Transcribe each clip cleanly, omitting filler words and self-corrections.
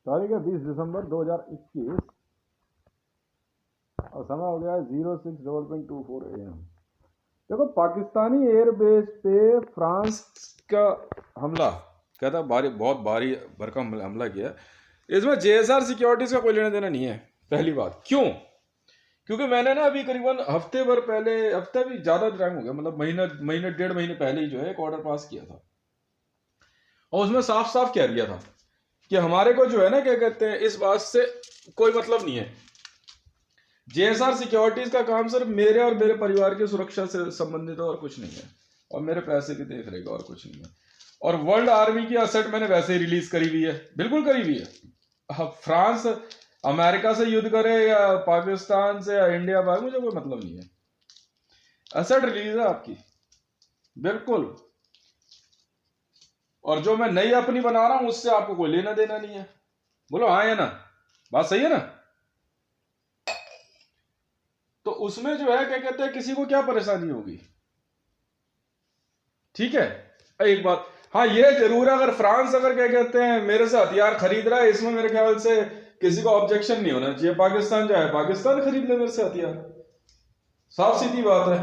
तारीख है 20 दिसंबर 2021 और समय हो गया है 06:24 AM। देखो, पाकिस्तानी एयरबेस पे फ्रांस का हमला कहता भारी, बहुत भारी भरकम हमला किया। इसमें जेएसआर सिक्योरिटीज का कोई लेना देना नहीं है। पहली बात, क्यों? क्योंकि मैंने ना अभी करीबन हफ्ते भर पहले, हफ्ता भी ज्यादा टाइम हो गया, मतलब महीने 1.5 महीने पहले ही जो है एक ऑर्डर पास किया था और उसमें साफ साफ कह दिया था कि हमारे को जो है ना, क्या कहते हैं, इस बात से कोई मतलब नहीं है। जेएसआर सिक्योरिटीज का काम सिर्फ मेरे और मेरे परिवार की सुरक्षा से संबंधित है और कुछ नहीं है, और मेरे पैसे की देख रेख और कुछ नहीं है। और वर्ल्ड आर्मी की असेट मैंने वैसे ही रिलीज करी हुई है, बिल्कुल करी हुई है। फ्रांस अमेरिका से युद्ध करे या पाकिस्तान से या इंडिया भाई, मुझे कोई मतलब नहीं है। असेट रिलीज है आपकी, बिल्कुल। और जो मैं नई अपनी बना रहा हूं उससे आपको कोई लेना देना नहीं है। बोलो हाँ या ना? बात सही है ना? तो उसमें जो है, क्या कहते हैं, किसी को क्या परेशानी होगी? ठीक है, एक बात हाँ ये जरूर है, अगर फ्रांस अगर क्या कहते हैं मेरे से हथियार खरीद रहा है, इसमें मेरे ख्याल से किसी को ऑब्जेक्शन नहीं होना चाहिए। पाकिस्तान जो है, पाकिस्तान खरीद ले मेरे से हथियार, साफ सीधी बात है।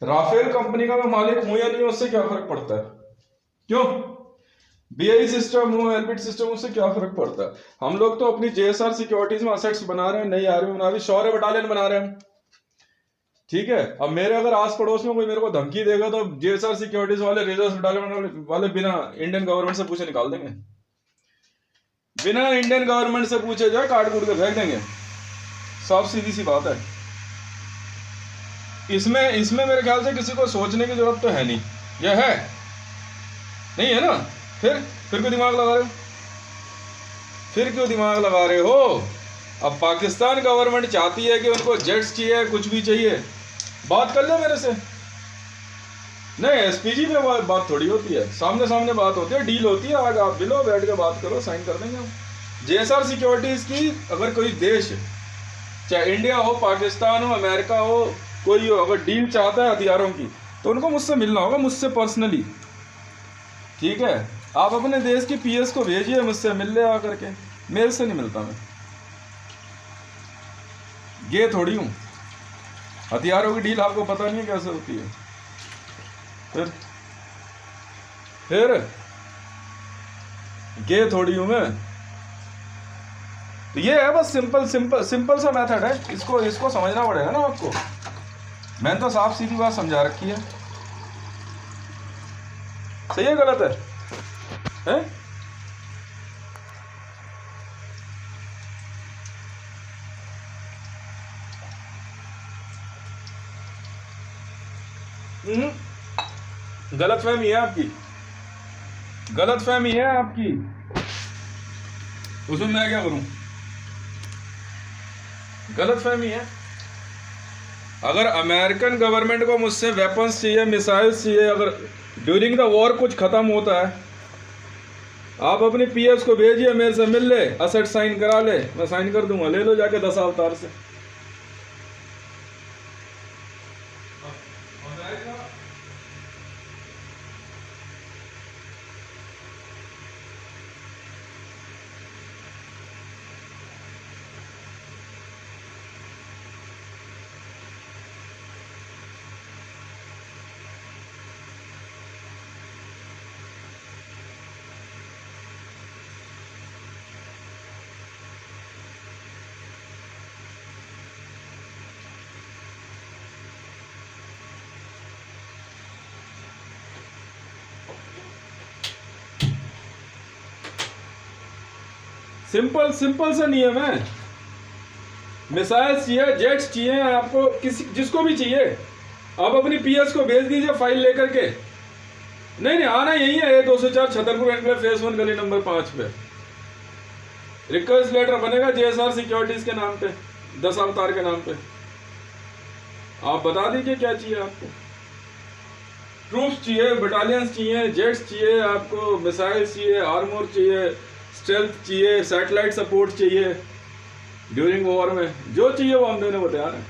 राफेल कंपनी का मैं मालिक हूं या नहीं, उससे क्या फर्क पड़ता है? क्यों? बीआई सिस्टम हो, एलबिट सिस्टम, उससे क्या फर्क पड़ता है? हम लोग तो अपनी जेएसआर सिक्योरिटीज में असेट्स बना रहे हैं, नई आर्मी बना रही, शौर्य बटालियन बना रहे हैं। ठीक है, अब मेरे अगर आस पड़ोस में कोई मेरे को धमकी देगा तो जेएसआर सिक्योरिटीज वाले, रिजर्व बटालियन वाले बिना इंडियन गवर्नमेंट से पूछे निकाल देंगे, बिना इंडियन गवर्नमेंट से पूछे जो है काट कूट के फेंक देंगे। साफ सीधी सी बात है। इसमें मेरे ख्याल से किसी को सोचने की जरूरत तो है नहीं। यह है नहीं है ना? फिर क्यों दिमाग लगा रहे हो? फिर क्यों दिमाग लगा रहे हो? अब पाकिस्तान गवर्नमेंट चाहती है कि उनको जेट्स चाहिए, कुछ भी चाहिए, बात कर ले मेरे से। नहीं, एसपीजी में बात थोड़ी होती है, सामने सामने बात होती है, डील होती है, आगे आप मिलो, बैठ के बात करो, साइन कर देंगे हम। जेएसआर सिक्योरिटीज की अगर कोई देश, चाहे इंडिया हो, पाकिस्तान हो, अमेरिका हो, कोई हो, अगर डील चाहता है हथियारों की, तो उनको मुझसे मिलना होगा, मुझसे पर्सनली। ठीक है, आप अपने देश की पीएस को भेजिए, मुझसे मिल ले आकर के। मेल से नहीं मिलता मैं, ये थोड़ी हूँ। हथियारों की डील आपको पता नहीं है कैसे होती है। फिर ये थोड़ी हूं मैं। तो ये है बस सिंपल सा मेथड है, इसको समझना पड़ेगा ना आपको। मैंने तो साफ सीधी बात समझा रखी है। सही है गलत है? हैं? गलतफहमी है आपकी, गलतफहमी है आपकी। उसमें मैं क्या करूं? गलतफहमी है। अगर अमेरिकन गवर्नमेंट को मुझसे वेपन्स चाहिए, मिसाइल्स चाहिए, अगर ड्यूरिंग द वॉर कुछ खत्म होता है, आप अपनी पीएस को भेजिए, मेरे से मिल ले, असेट साइन करा ले, मैं साइन कर दूंगा, ले लो जाके 10 अवतार से। सिंपल सा नियम है। मिसाइल्स चाहिए, जेट्स चाहिए आपको, किसी जिसको भी चाहिए, आप अपनी पीएस को भेज दीजिए फाइल लेकर के। नहीं आना यही है, A204 छतरपुर एनक्लेव फेज 1 गली नंबर 5 पे। रिक्वेस्ट लेटर बनेगा जेएसआर सिक्योरिटीज के नाम पे, 10 अवतार के नाम पे। आप बता दीजिए क्या चाहिए आपको। ट्रूप्स चाहिए, बटालियंस चाहिए, जेट्स चाहिए आपको, मिसाइल्स चाहिए, आर्मोर चाहिए, स्टेल्थ चाहिए, सैटेलाइट सपोर्ट चाहिए ड्यूरिंग वॉर में, जो चाहिए वो हम देने को तैयार है,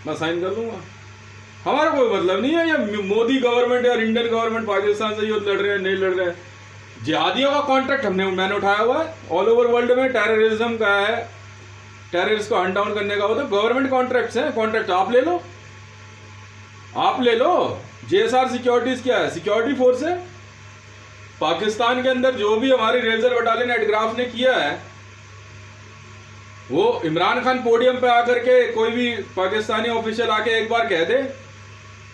मैं साइन कर दूंगा। हमारा कोई मतलब नहीं है ये मोदी गवर्नमेंट या इंडियन गवर्नमेंट पाकिस्तान से युद्ध लड़ रहे हैं, नहीं लड़ रहे हैं। जिहादियों का कॉन्ट्रैक्ट मैंने उठाया हुआ है। ऑल ओवर वर्ल्ड में टेररिज्म का है, टेररिस्ट को हंट डाउन करने का हो तो गवर्नमेंट कॉन्ट्रैक्ट्स हैं। कॉन्ट्रैक्ट आप ले लो, आप ले लो। जेएसआर सिक्योरिटीज क्या है? सिक्योरिटी फोर्स है। पाकिस्तान के अंदर जो भी हमारी रेजर बटालियन एडग्राफ ने किया है, वो इमरान खान पोडियम पे आकर के कोई भी पाकिस्तानी ऑफिशियल आके एक बार कह दे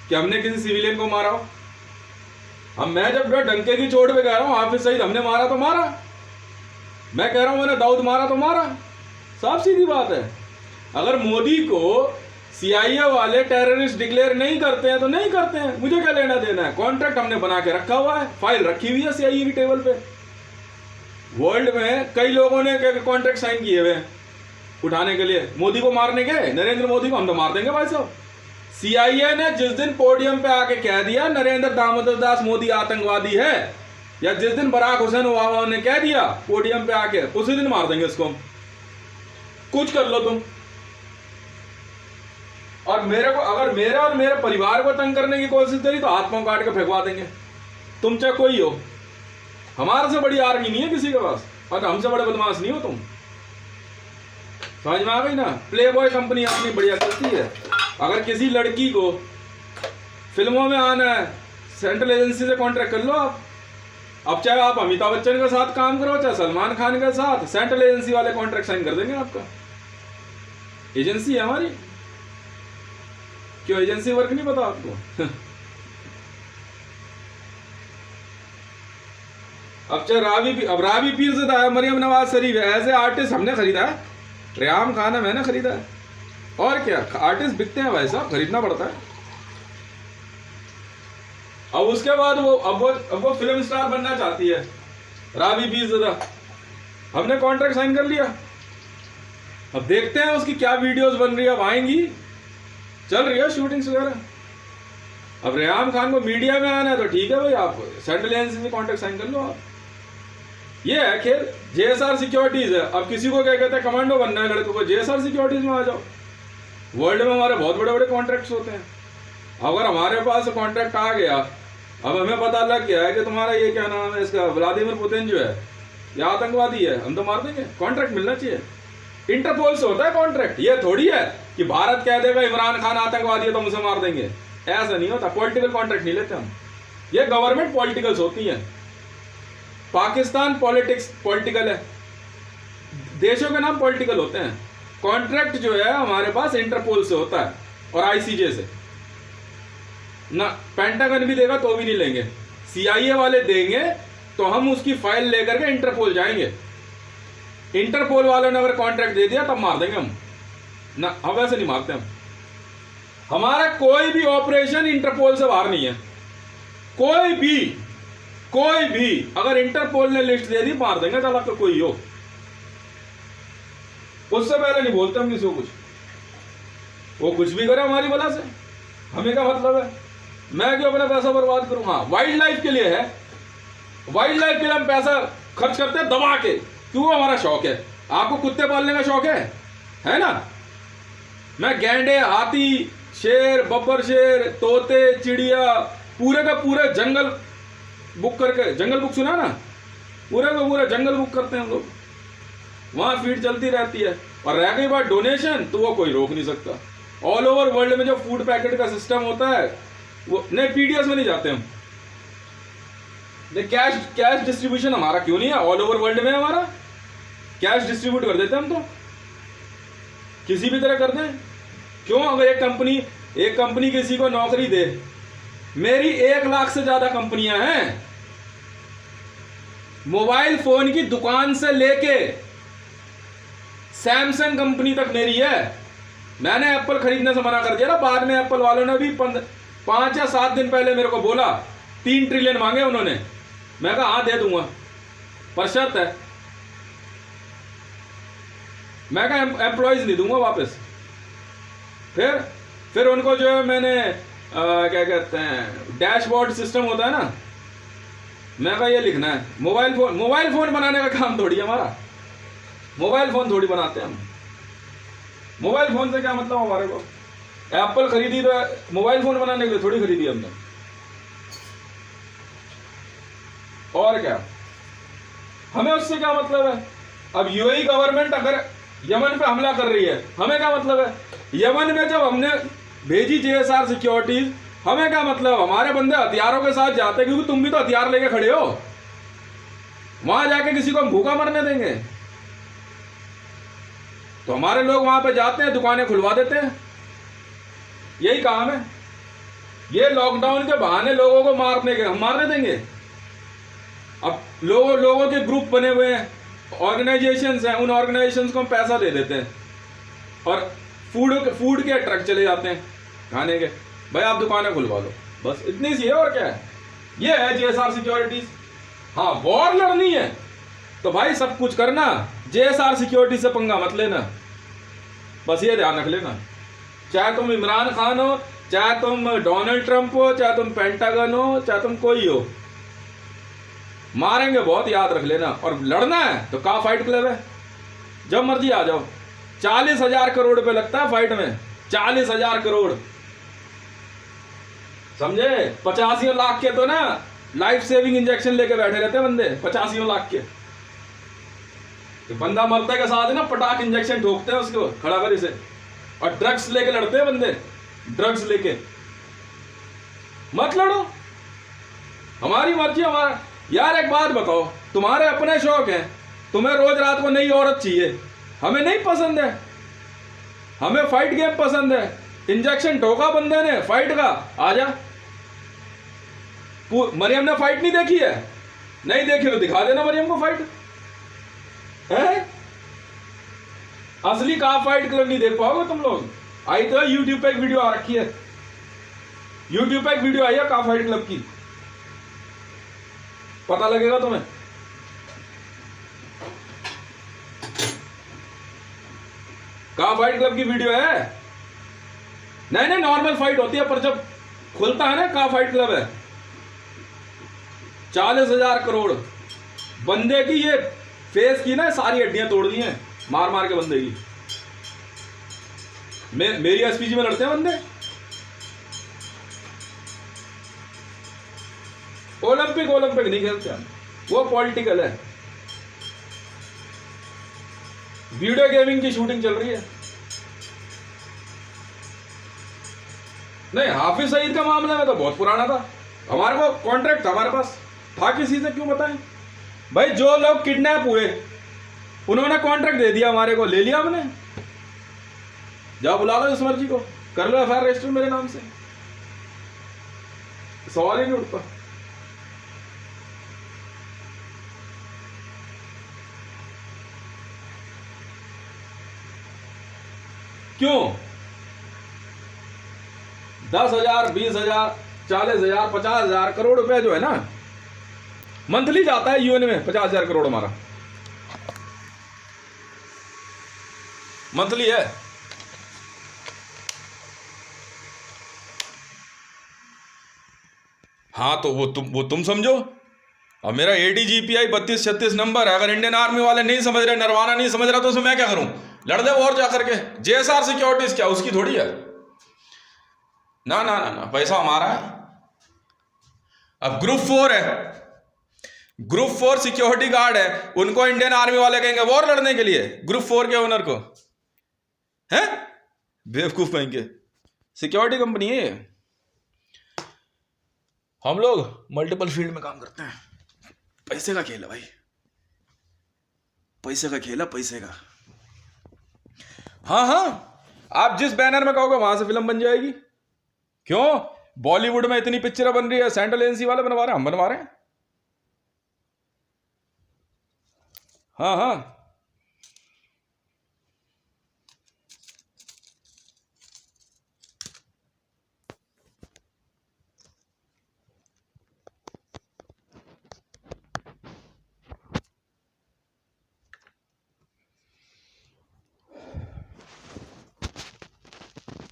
कि हमने किसी सिविलियन को मारा हो। अब मैं जब डंके की चोट पे कह रहा हूं हाफिज सईद हमने मारा तो मारा, मैं कह रहा हूं मैंने दाऊद मारा तो मारा, साफ सीधी बात है। अगर मोदी को सीआईए वाले टेररिस्ट डिक्लेयर नहीं करते हैं तो नहीं करते हैं, मुझे क्या लेना देना है। कॉन्ट्रैक्ट हमने बना के रखा हुआ है, फाइल रखी हुई है सीआईए की टेबल पे। वर्ल्ड में कई लोगों ने कॉन्ट्रैक्ट साइन किए हुए हैं उठाने के लिए, मोदी को मारने के, नरेंद्र मोदी को हम तो मार देंगे भाई साहब। सीआईए ने जिस दिन पोडियम पे आके कह दिया नरेंद्र दामोदर दास मोदी आतंकवादी है, या जिस दिन बराक हुसैन ओबामा ने कह दिया पोडियम पे आके, उसी दिन मार देंगे इसको। कुछ कर लो तुम। और मेरे को अगर मेरे और मेरे परिवार को तंग करने की कोशिश करी तो हाथ पांव काट के फेंकवा देंगे। तुम चाहे कोई हो, हमारे से बड़ी आर्मी नहीं है किसी के पास, और हमसे बड़े बदमाश नहीं हो तुम। समझ में आ गई ना? प्ले बॉय कंपनी अपनी बढ़िया चलती है। अगर किसी लड़की को फिल्मों में आना है, सेंट्रल एजेंसी से कॉन्ट्रैक्ट कर लो आप। अब चाहे आप अमिताभ बच्चन के साथ काम करो, चाहे सलमान खान के साथ, सेंट्रल एजेंसी वाले कॉन्ट्रैक्ट साइन कर देंगे आपका। एजेंसी है हमारी। क्यों एजेंसी वर्क नहीं पता आपको? अब चाहे रावी पीरज़ादा है, मरियम नवाज शरीफ है, ऐसे आर्टिस्ट हमने खरीदा है। रेहाम खान है, मैंने खरीदा है। और क्या, आर्टिस्ट बिकते हैं भाई साहब, खरीदना पड़ता है। अब उसके बाद वो फिल्म स्टार बनना चाहती है, रावी पीरज़ादा। हमने कॉन्ट्रैक्ट साइन कर लिया। अब देखते हैं उसकी क्या वीडियोस बन रही है। अब आएंगी, चल रही है शूटिंग्स वगैरह। अब रेहाम खान को मीडिया में आना है तो ठीक है भाई, आप सेंट्रल एजेंसी से कॉन्ट्रैक्ट साइन कर लो आप। ये है खेल। जेएसआर सिक्योरिटीज है। अब किसी को क्या कहते हैं, कमांडो बनना है लड़कों को, जेएसआर सिक्योरिटीज में आ जाओ। वर्ल्ड में हमारे बहुत बड़े बड़े कॉन्ट्रैक्ट्स होते हैं। अगर हमारे पास कॉन्ट्रैक्ट आ गया, अब हमें पता लग गया है कि तुम्हारा ये क्या नाम है इसका, व्लादिमीर पुतिन जो है ये आतंकवादी है, हम तो मार देंगे। कॉन्ट्रैक्ट मिलना चाहिए। इंटरपोल से होता है कॉन्ट्रैक्ट। ये थोड़ी है कि भारत कह देगा इमरान खान आतंकवादी है तो हम उसे मार देंगे, ऐसा नहीं होता। पॉलिटिकल कॉन्ट्रैक्ट नहीं लेते हम। ये गवर्नमेंट पॉलिटिकल्स होती है। पाकिस्तान पॉलिटिक्स पॉलिटिकल है, देशों के नाम पॉलिटिकल होते हैं। कॉन्ट्रैक्ट जो है हमारे पास इंटरपोल से होता है और आईसीजे से ना। पेंटागन भी देगा तो भी नहीं लेंगे, सीआईए वाले देंगे तो हम उसकी फाइल लेकर के इंटरपोल जाएंगे। इंटरपोल वालों ने अगर कॉन्ट्रैक्ट दे दिया तब मार देंगे हम ना, हम वैसे नहीं मारते हम। हमारा कोई भी ऑपरेशन इंटरपोल से बाहर नहीं है। कोई भी अगर इंटरपोल ने लिस्ट दे दी मार देंगे, चल आपका कोई हो। उससे पहले नहीं बोलते हम किसी को कुछ। वो कुछ भी करे हमारी वजह से, हमें क्या मतलब है? मैं क्यों अपना पैसा बर्बाद करूं? हाँ, वाइल्ड लाइफ के लिए है। वाइल्ड लाइफ के लिए हम पैसा खर्च करते हैं दबा के, क्यों? हमारा शौक है। आपको कुत्ते पालने का शौक है ना? मैं गैंडे, हाथी, शेर, बब्बर शेर, तोते, चिड़िया, पूरे का पूरे जंगल बुक करके, जंगल बुक सुना ना, पूरे का पूरा जंगल बुक करते हैं हम लोग। वहां फीड चलती रहती है। और रह गई बात डोनेशन, तो वो कोई रोक नहीं सकता। ऑल ओवर वर्ल्ड में जो फूड पैकेट का सिस्टम होता है वो नहीं, पीडीएस में नहीं जाते हम। कैश डिस्ट्रीब्यूशन हमारा क्यों नहीं है? ऑल ओवर वर्ल्ड में हमारा कैश डिस्ट्रीब्यूट कर देते हम तो, किसी भी तरह कर दें। क्यों? अगर एक कंपनी किसी को नौकरी दे, मेरी 1 लाख से ज्यादा कंपनियां हैं। मोबाइल फोन की दुकान से लेके सैमसंग कंपनी तक मेरी है। मैंने एप्पल खरीदने से मना कर दिया ना, बाद में एप्पल वालों ने भी 5 या 7 दिन पहले मेरे को बोला, 3 ट्रिलियन मांगे उन्होंने। मैं कहा हाँ दे दूंगा, पर शर्त है। मैं कहा एम्प्लॉयज नहीं दूंगा वापस। फिर उनको जो है मैंने क्या कहते हैं, डैशबोर्ड सिस्टम होता है ना, मैं कहा ये लिखना है। मोबाइल फोन बनाने का काम थोड़ी है हमारा। मोबाइल फोन थोड़ी बनाते हैं हम। मोबाइल फोन से क्या मतलब हमारे को? एप्पल खरीदी तो मोबाइल फोन बनाने के लिए थोड़ी खरीदी हमने। और क्या, हमें उससे क्या मतलब है? अब यूएई गवर्नमेंट अगर यमन पे हमला कर रही है, हमें क्या मतलब है? यमन में जब हमने भेजी जेएसआर सिक्योरिटीज, हमें क्या मतलब? हमारे बंदे हथियारों के साथ जाते, क्योंकि तुम भी तो हथियार लेके खड़े हो। वहां जाके किसी को हम भूखा मरने देंगे? तो हमारे लोग वहां पे जाते हैं, दुकानें खुलवा देते हैं, यही काम है। ये लॉकडाउन के बहाने लोगों को मारने के, हम मारने देंगे? अब लोगों के ग्रुप बने हुए हैं, ऑर्गेनाइजेशंस हैं, उन ऑर्गेनाइजेशंस को हम पैसा दे देते हैं और फूड के ट्रक चले जाते हैं खाने के, भाई आप दुकानें खुलवा लो, बस इतनी सी है। और क्या है? ये है जेएसआर सिक्योरिटीज। हाँ, वॉर लड़नी है तो भाई सब कुछ करना, जेएसआर सिक्योरिटी से पंगा मत लेना, बस ये ध्यान रख लेना। चाहे तुम इमरान खान हो, चाहे तुम डोनाल्ड ट्रंप हो, चाहे तुम पेंटागन हो, चाहे तुम कोई हो, मारेंगे बहुत, याद रख लेना। और लड़ना है तो का फाइट क्लब है, जब मर्जी आ जाओ। 40,000 करोड़ रुपए लगता है फाइट में, 40,000 करोड़, समझे? 85 लाख के तो ना लाइफ सेविंग इंजेक्शन लेके बैठे रहते हैं बंदे, 85 लाख के। तो बंदा मरते के साथ ना पटाख इंजेक्शन ठोकते हैं उसको खड़ा कर इसे, और ड्रग्स लेके लड़ते हैं बंदे, ड्रग्स लेके। मत लड़ो, हमारी मर्जी, हमारा। यार एक बात बताओ, तुम्हारे अपने शौक हैं, तुम्हें रोज रात को नई औरत चाहिए, हमें नहीं पसंद है, हमें फाइट गेम पसंद है। इंजेक्शन ठोका बंदे ने फाइट का, आजा। मरियम ने फाइट नहीं देखी है? नहीं देखी तो दिखा देना मरियम को फाइट है। असली का फाइट क्लब नहीं देख पाओगे तुम लोग। आई तो यूट्यूब पे एक वीडियो आ रखी है, यूट्यूब पे एक वीडियो आई है का फाइट क्लब की, पता लगेगा तुम्हें। का फाइट क्लब की वीडियो है? नहीं नहीं, नॉर्मल फाइट होती है, पर जब खुलता है ना का फाइट क्लब है। 40,000 करोड़ बंदे की, ये फेस की ना सारी हड्डियां तोड़ दी हैं मार मार के बंदे की। मेरी एसपीजी में लड़ते हैं बंदे। ओलंपिक नहीं खेलते हैं, वो पॉलिटिकल है। वीडियो गेमिंग की शूटिंग चल रही है। नहीं, हाफिज सईद का मामला में तो बहुत पुराना था, हमारे को कॉन्ट्रैक्ट था, हमारे पास था, किसी से क्यों बताएं भाई। जो लोग किडनैप हुए उन्होंने कॉन्ट्रैक्ट दे दिया हमारे को, ले लिया हमने। जाओ बुला लो जिस मर्जी को, कर लो एफआईआर रजिस्टर मेरे नाम से, सवाल ही नहीं उठता। क्यों? 10,000, 20,000, 40,000, 50,000 करोड़ रुपए जो है ना, मंथली जाता है यूएन में। 50,000 करोड़ हमारा मंथली है। हाँ तो वो तुम समझो। अब मेरा ADGPI 3236 नंबर है, अगर इंडियन आर्मी वाले नहीं समझ रहे, नरवाना नहीं समझ रहा, तो उसमें मैं क्या करूं? लड़ दे और जा करके। जेएसआर सिक्योरिटीज क्या उसकी थोड़ी है? ना ना ना ना, पैसा हमारा है। अब ग्रुप 4 है, ग्रुप 4 सिक्योरिटी गार्ड है, उनको इंडियन आर्मी वाले कहेंगे वॉर लड़ने के लिए, ग्रुप 4 के ओनर को, हैं? बेवकूफ कहेंगे। सिक्योरिटी कंपनी है ये। हम लोग मल्टीपल फील्ड में काम करते हैं। पैसे का खेल है भाई, पैसे का खेल है, पैसे का। हाँ हाँ, आप जिस बैनर में कहोगे वहां से फिल्म बन जाएगी। क्यों? बॉलीवुड में इतनी पिक्चरें बन रही है, सेंट्रल एजेंसी वाले बनवा रहे हैं, हम बनवा रहे हैं। हाँ हाँ,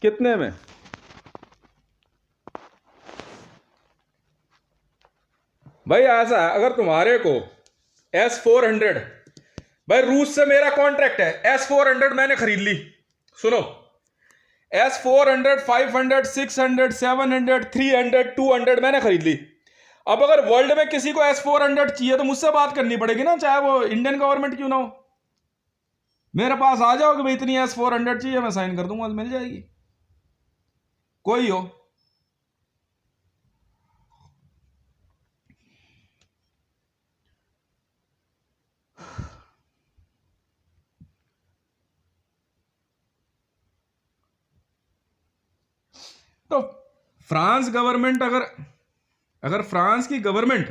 कितने में? भाई ऐसा है, अगर तुम्हारे को S-400, भाई रूस से मेरा कॉन्ट्रैक्ट है, S-400 मैंने खरीद ली। सुनो, S-400, 500, 600, 700, 300, 200 मैंने खरीद ली। अब अगर वर्ल्ड में किसी को S-400 चाहिए तो मुझसे बात करनी पड़ेगी ना, चाहे वो इंडियन गवर्नमेंट क्यों ना हो। मेरे पास आ जाओ कि भाई इतनी S-400 चाहिए, मैं साइन कर दूंगा, मिल जाएगी, कोई हो। तो फ्रांस गवर्नमेंट अगर फ्रांस की गवर्नमेंट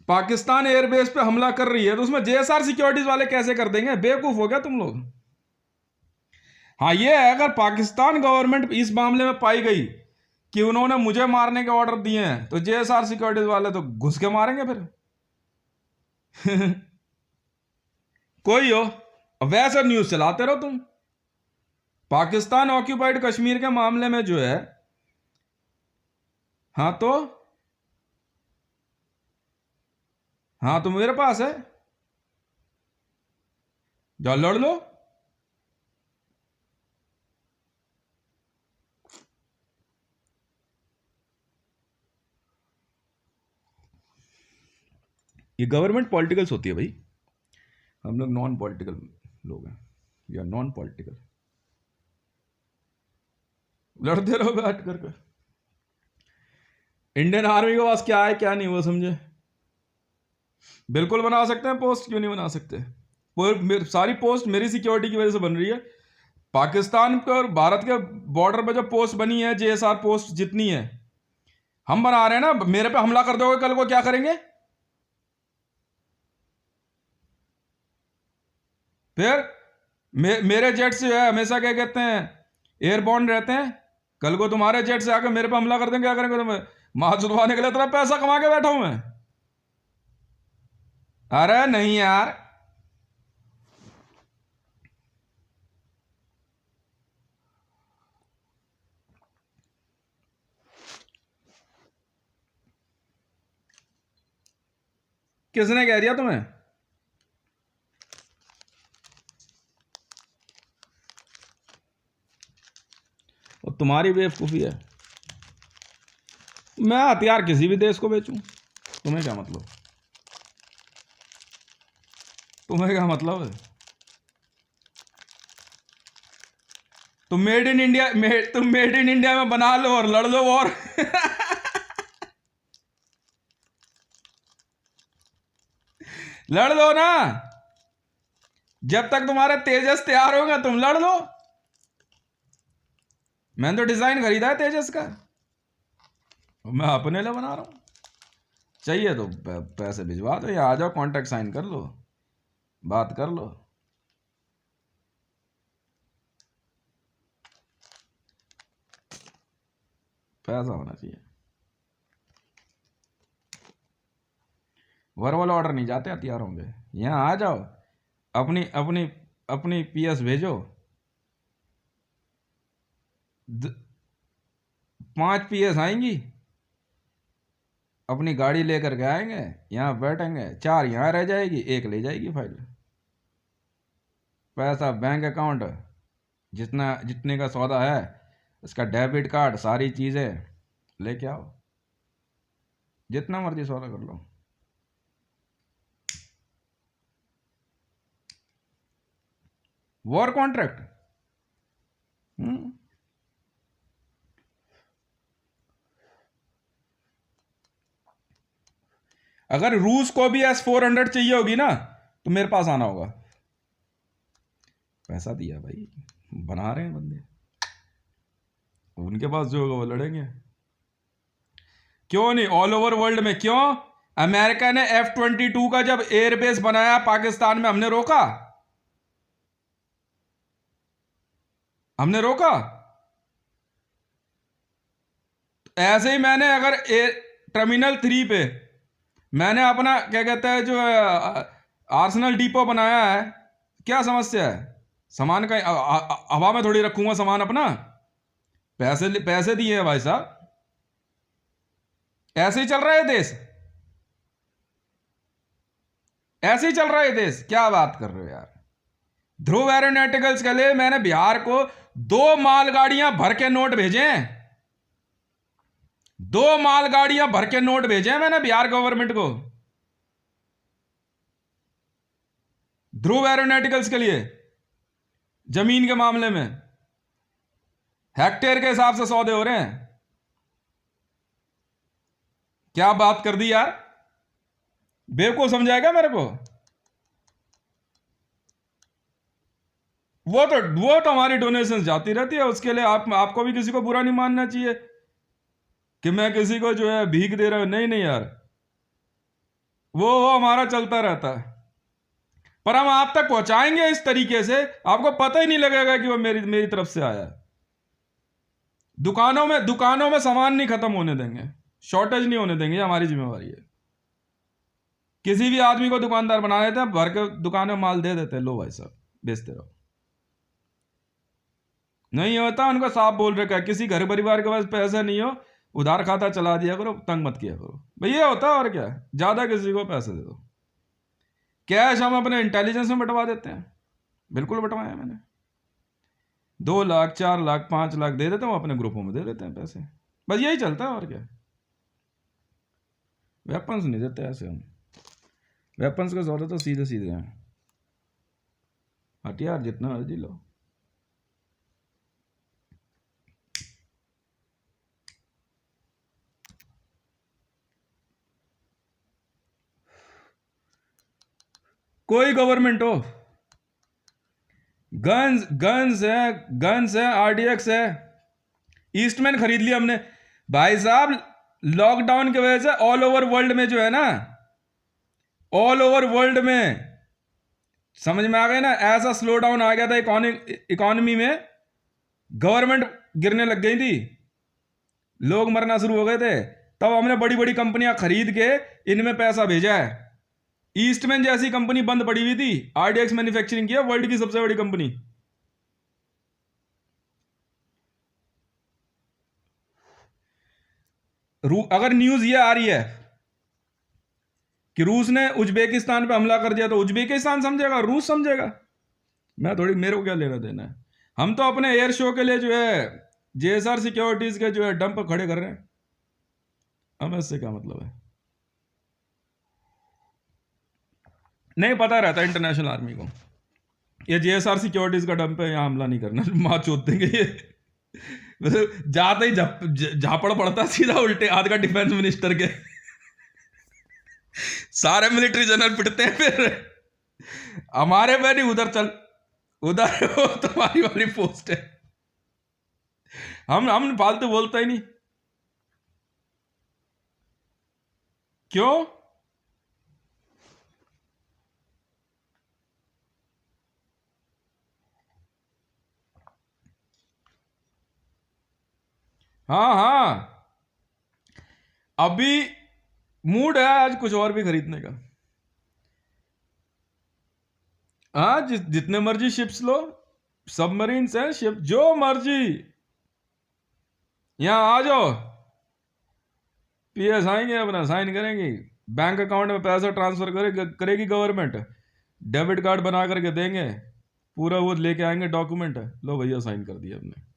पाकिस्तान एयरबेस पे हमला कर रही है तो उसमें JSR सिक्योरिटीज वाले कैसे कर देंगे? बेवकूफ हो गया तुम लोग। हाँ ये है, अगर पाकिस्तान गवर्नमेंट इस मामले में पाई गई कि उन्होंने मुझे मारने के ऑर्डर दिए हैं तो JSR सिक्योरिटीज वाले तो घुस के मारेंगे फिर। कोई हो, वैसे न्यूज चलाते रहो तुम। पाकिस्तान ऑक्यूपाइड कश्मीर के मामले में जो है, हाँ तो मेरे पास है, जाओ लड़ लो। ये गवर्नमेंट पॉलिटिकल्स होती है भाई, हम लोग नॉन पॉलिटिकल लोग हैं, या नॉन पॉलिटिकल, लड़ते रहो बैठ करके। इंडियन आर्मी के पास क्या है क्या नहीं वो समझे। बिल्कुल बना सकते हैं पोस्ट, क्यों नहीं बना सकते। सारी पोस्ट मेरी सिक्योरिटी की वजह से बन रही है। पाकिस्तान के और भारत के बॉर्डर पे जो पोस्ट बनी है, JSR पोस्ट जितनी है हम बना रहे हैं ना, मेरे पे हमला कर दोगे कल को क्या करेंगे? फिर मेरे जेट्स जो है हमेशा क्या कहते हैं, एयरबॉर्न रहते हैं। कल को तुम्हारे जेट से आकर मेरे पे हमला कर देंगे, क्या करेंगे तुम्हें? मां चुदवाने के लिए इतना पैसा कमा के बैठा हूं मैं। अरे नहीं यार, किसने कह दिया तुम्हें? और तुम्हारी बेवकूफ़ी है। मैं हथियार किसी भी देश को बेचूं, तुम्हें क्या मतलब? तुम्हें क्या मतलब है? तुम मेड इन इंडिया में बना लो और लड़ लो और लड़ लो ना, जब तक तुम्हारे तेजस तैयार होगा तुम लड़ लो। मैंने तो डिजाइन खरीदा है तेजस का, मैं अपने लिए बना रहा हूं। चाहिए तो पैसे भिजवा दो या आ जाओ, कॉन्ट्रैक्ट साइन कर लो, बात कर लो। पैसा होना चाहिए, वर्बल ऑर्डर नहीं जाते हथियारों पे। यहाँ आ जाओ, अपनी अपनी अपनी PS भेजो, 5 PS आएंगी, अपनी गाड़ी लेकर के आएंगे, यहाँ बैठेंगे, 4 यहाँ रह जाएगी, 1 ले जाएगी फाइल। पैसा बैंक अकाउंट, जितने का सौदा है उसका डेबिट कार्ड, सारी चीज़ें लेके आओ, जितना मर्जी सौदा कर लो। वॉर कॉन्ट्रैक्ट, अगर रूस को भी S-400 चाहिए होगी ना तो मेरे पास आना होगा। पैसा दिया भाई, बना रहे हैं बंदे, उनके पास जो होगा वो लड़ेंगे। क्यों नहीं, ऑल ओवर वर्ल्ड में क्यों? अमेरिका ने F-22 का जब एयरबेस बनाया पाकिस्तान में, हमने रोका? हमने रोका? ऐसे ही मैंने अगर टर्मिनल 3 पे मैंने अपना क्या कहते हैं जो आर्सेनल डिपो बनाया है, क्या समस्या है? सामान का हवा में थोड़ी रखूंगा सामान अपना, पैसे दिए हैं भाई साहब। ऐसे ही चल रहा है देश, ऐसे ही चल रहा है देश, क्या बात कर रहे हो यार। ध्रुव एरोनॉटिकल्स के लिए मैंने बिहार को 2 मालगाड़ियां भर के नोट भेजे हैं, 2 मालगाड़ियां भर के नोट भेजे हैं मैंने बिहार गवर्नमेंट को, ध्रुव एरोनॉटिकल्स के लिए, जमीन के मामले में हेक्टेयर के हिसाब से सौदे हो रहे हैं। क्या बात कर दी यार, बेवकूफ समझाएगा मेरे को? वो तो हमारी डोनेशन जाती रहती है, उसके लिए आपको भी किसी को बुरा नहीं मानना चाहिए कि मैं किसी को जो है भीख दे रहा हूं। नहीं नहीं यार, वो हमारा चलता रहता है, पर हम आप तक पहुंचाएंगे इस तरीके से आपको पता ही नहीं लगेगा कि वो मेरी तरफ से आया है। दुकानों में सामान नहीं खत्म होने देंगे, शॉर्टेज नहीं होने देंगे, हमारी जिम्मेवारी है। किसी भी आदमी को दुकानदार बना देते हैं, भर के दुकान में माल दे देते हैं, लो भाई साहब बेचते रहो। नहीं होता, उनको साफ बोल रखा है किसी घर परिवार के पास पैसा नहीं हो उधार खाता चला दिया करो, तंग मत किया करो भाई, ये होता है। और क्या, ज्यादा किसी को पैसे दे दो। कैश हम अपने इंटेलिजेंस में बंटवा देते हैं, बिल्कुल बंटवाया मैंने। 2 लाख 4 लाख 5 लाख दे देते हैं, अपने ग्रुपों में दे देते हैं पैसे, बस यही चलता है। और क्या, वेपन्स नहीं देते ऐसे हम, वेपन्स का सौदा तो सीधे सीधे हैं, हथियार जितना मर्जी लो। कोई गवर्नमेंट हो, गन्स है आरडीएक्स है, ईस्टमैन खरीद लिया हमने भाई साहब। लॉकडाउन की वजह से ऑल ओवर वर्ल्ड में जो है ना, ऑल ओवर वर्ल्ड में समझ में आ गया ना, ऐसा स्लो डाउन आ गया था इकोनॉमी में, गवर्नमेंट गिरने लग गई थी, लोग मरना शुरू हो गए थे, तब हमने बड़ी बड़ी कंपनियां खरीद के इनमें पैसा भेजा है। ईस्टमैन जैसी कंपनी बंद पड़ी हुई थी, आरडीएक्स मैन्युफैक्चरिंग की है, वर्ल्ड की सबसे बड़ी कंपनी। अगर न्यूज ये आ रही है कि रूस ने उज्बेकिस्तान पे हमला कर दिया, तो उज्बेकिस्तान समझेगा, रूस समझेगा? मैं थोड़ी, मेरे को क्या लेना देना है? हम तो अपने एयर शो के लिए जो है जेएसआर सिक्योरिटीज के जो है डंप खड़े कर रहे हैं, हमें इससे क्या मतलब है? नहीं पता रहता इंटरनेशनल आर्मी को ये जेएसआर सिक्योरिटीज का डंप है, यहां हमला नहीं करना, मां चोद देंगे ये। जाते ही झापड़ पड़ता सीधा उल्टे हाथ का डिफेंस मिनिस्टर के। सारे मिलिट्री जनरल पिटते हैं, फिर हमारे पे नहीं, उधर चल, उधर वो तुम्हारी वाली पोस्ट है। हम फालतू बोलते ही नहीं। क्यों? हाँ हाँ, अभी मूड है आज कुछ और भी खरीदने का। हाँ, जितने मर्जी शिप्स लो, सबमरीन्स हैं, शिप जो मर्जी, यहां आ जाओ, पीएस आएंगे, अपना साइन करेंगे, बैंक अकाउंट में पैसा ट्रांसफर करेगी गवर्नमेंट, डेबिट कार्ड बना करके देंगे, पूरा वो लेके आएंगे डॉक्यूमेंट, लो भैया साइन कर दिया हमने,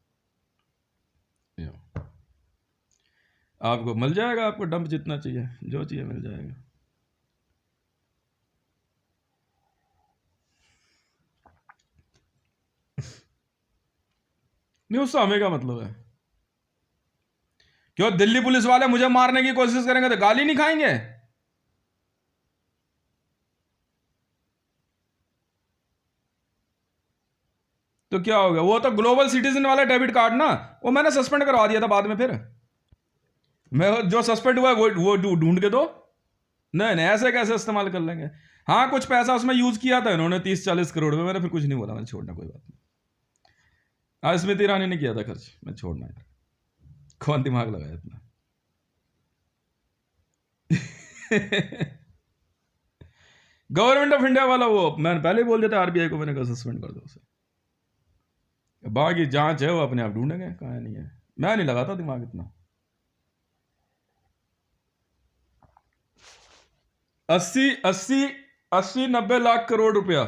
आपको मिल जाएगा, आपको डंप जितना चाहिए, जो चाहिए मिल जाएगा। नहीं, उससे हमें क्या मतलब है? क्यों दिल्ली पुलिस वाले मुझे मारने की कोशिश करेंगे तो गाली नहीं खाएंगे? तो क्या हो गया? वो तो ग्लोबल सिटीजन वाला डेबिट कार्ड ना, वो मैंने सस्पेंड करवा दिया था बाद में, फिर मैं जो सस्पेंड हुआ वो ढूंढ के दो। नहीं नहीं, ऐसे कैसे इस्तेमाल कर लेंगे? हाँ, कुछ पैसा उसमें यूज किया था इन्होंने 30-40 करोड़ में, मैंने फिर कुछ नहीं बोला, मैंने छोड़ना, कोई बात नहीं। हाँ, स्मृति ईरानी ने किया था खर्च, मैं छोड़ना यार, कौन दिमाग लगाया इतना। गवर्नमेंट ऑफ इंडिया वाला वो मैंने पहले ही बोल दिया था आरबीआई को, मैंने कहा सस्पेंड कर दो उसे, बाकी जांच है वो अपने आप ढूंढेंगे, कहाँ नहीं है, मैं नहीं लगाता दिमाग इतना। 80-90 लाख करोड़ रुपया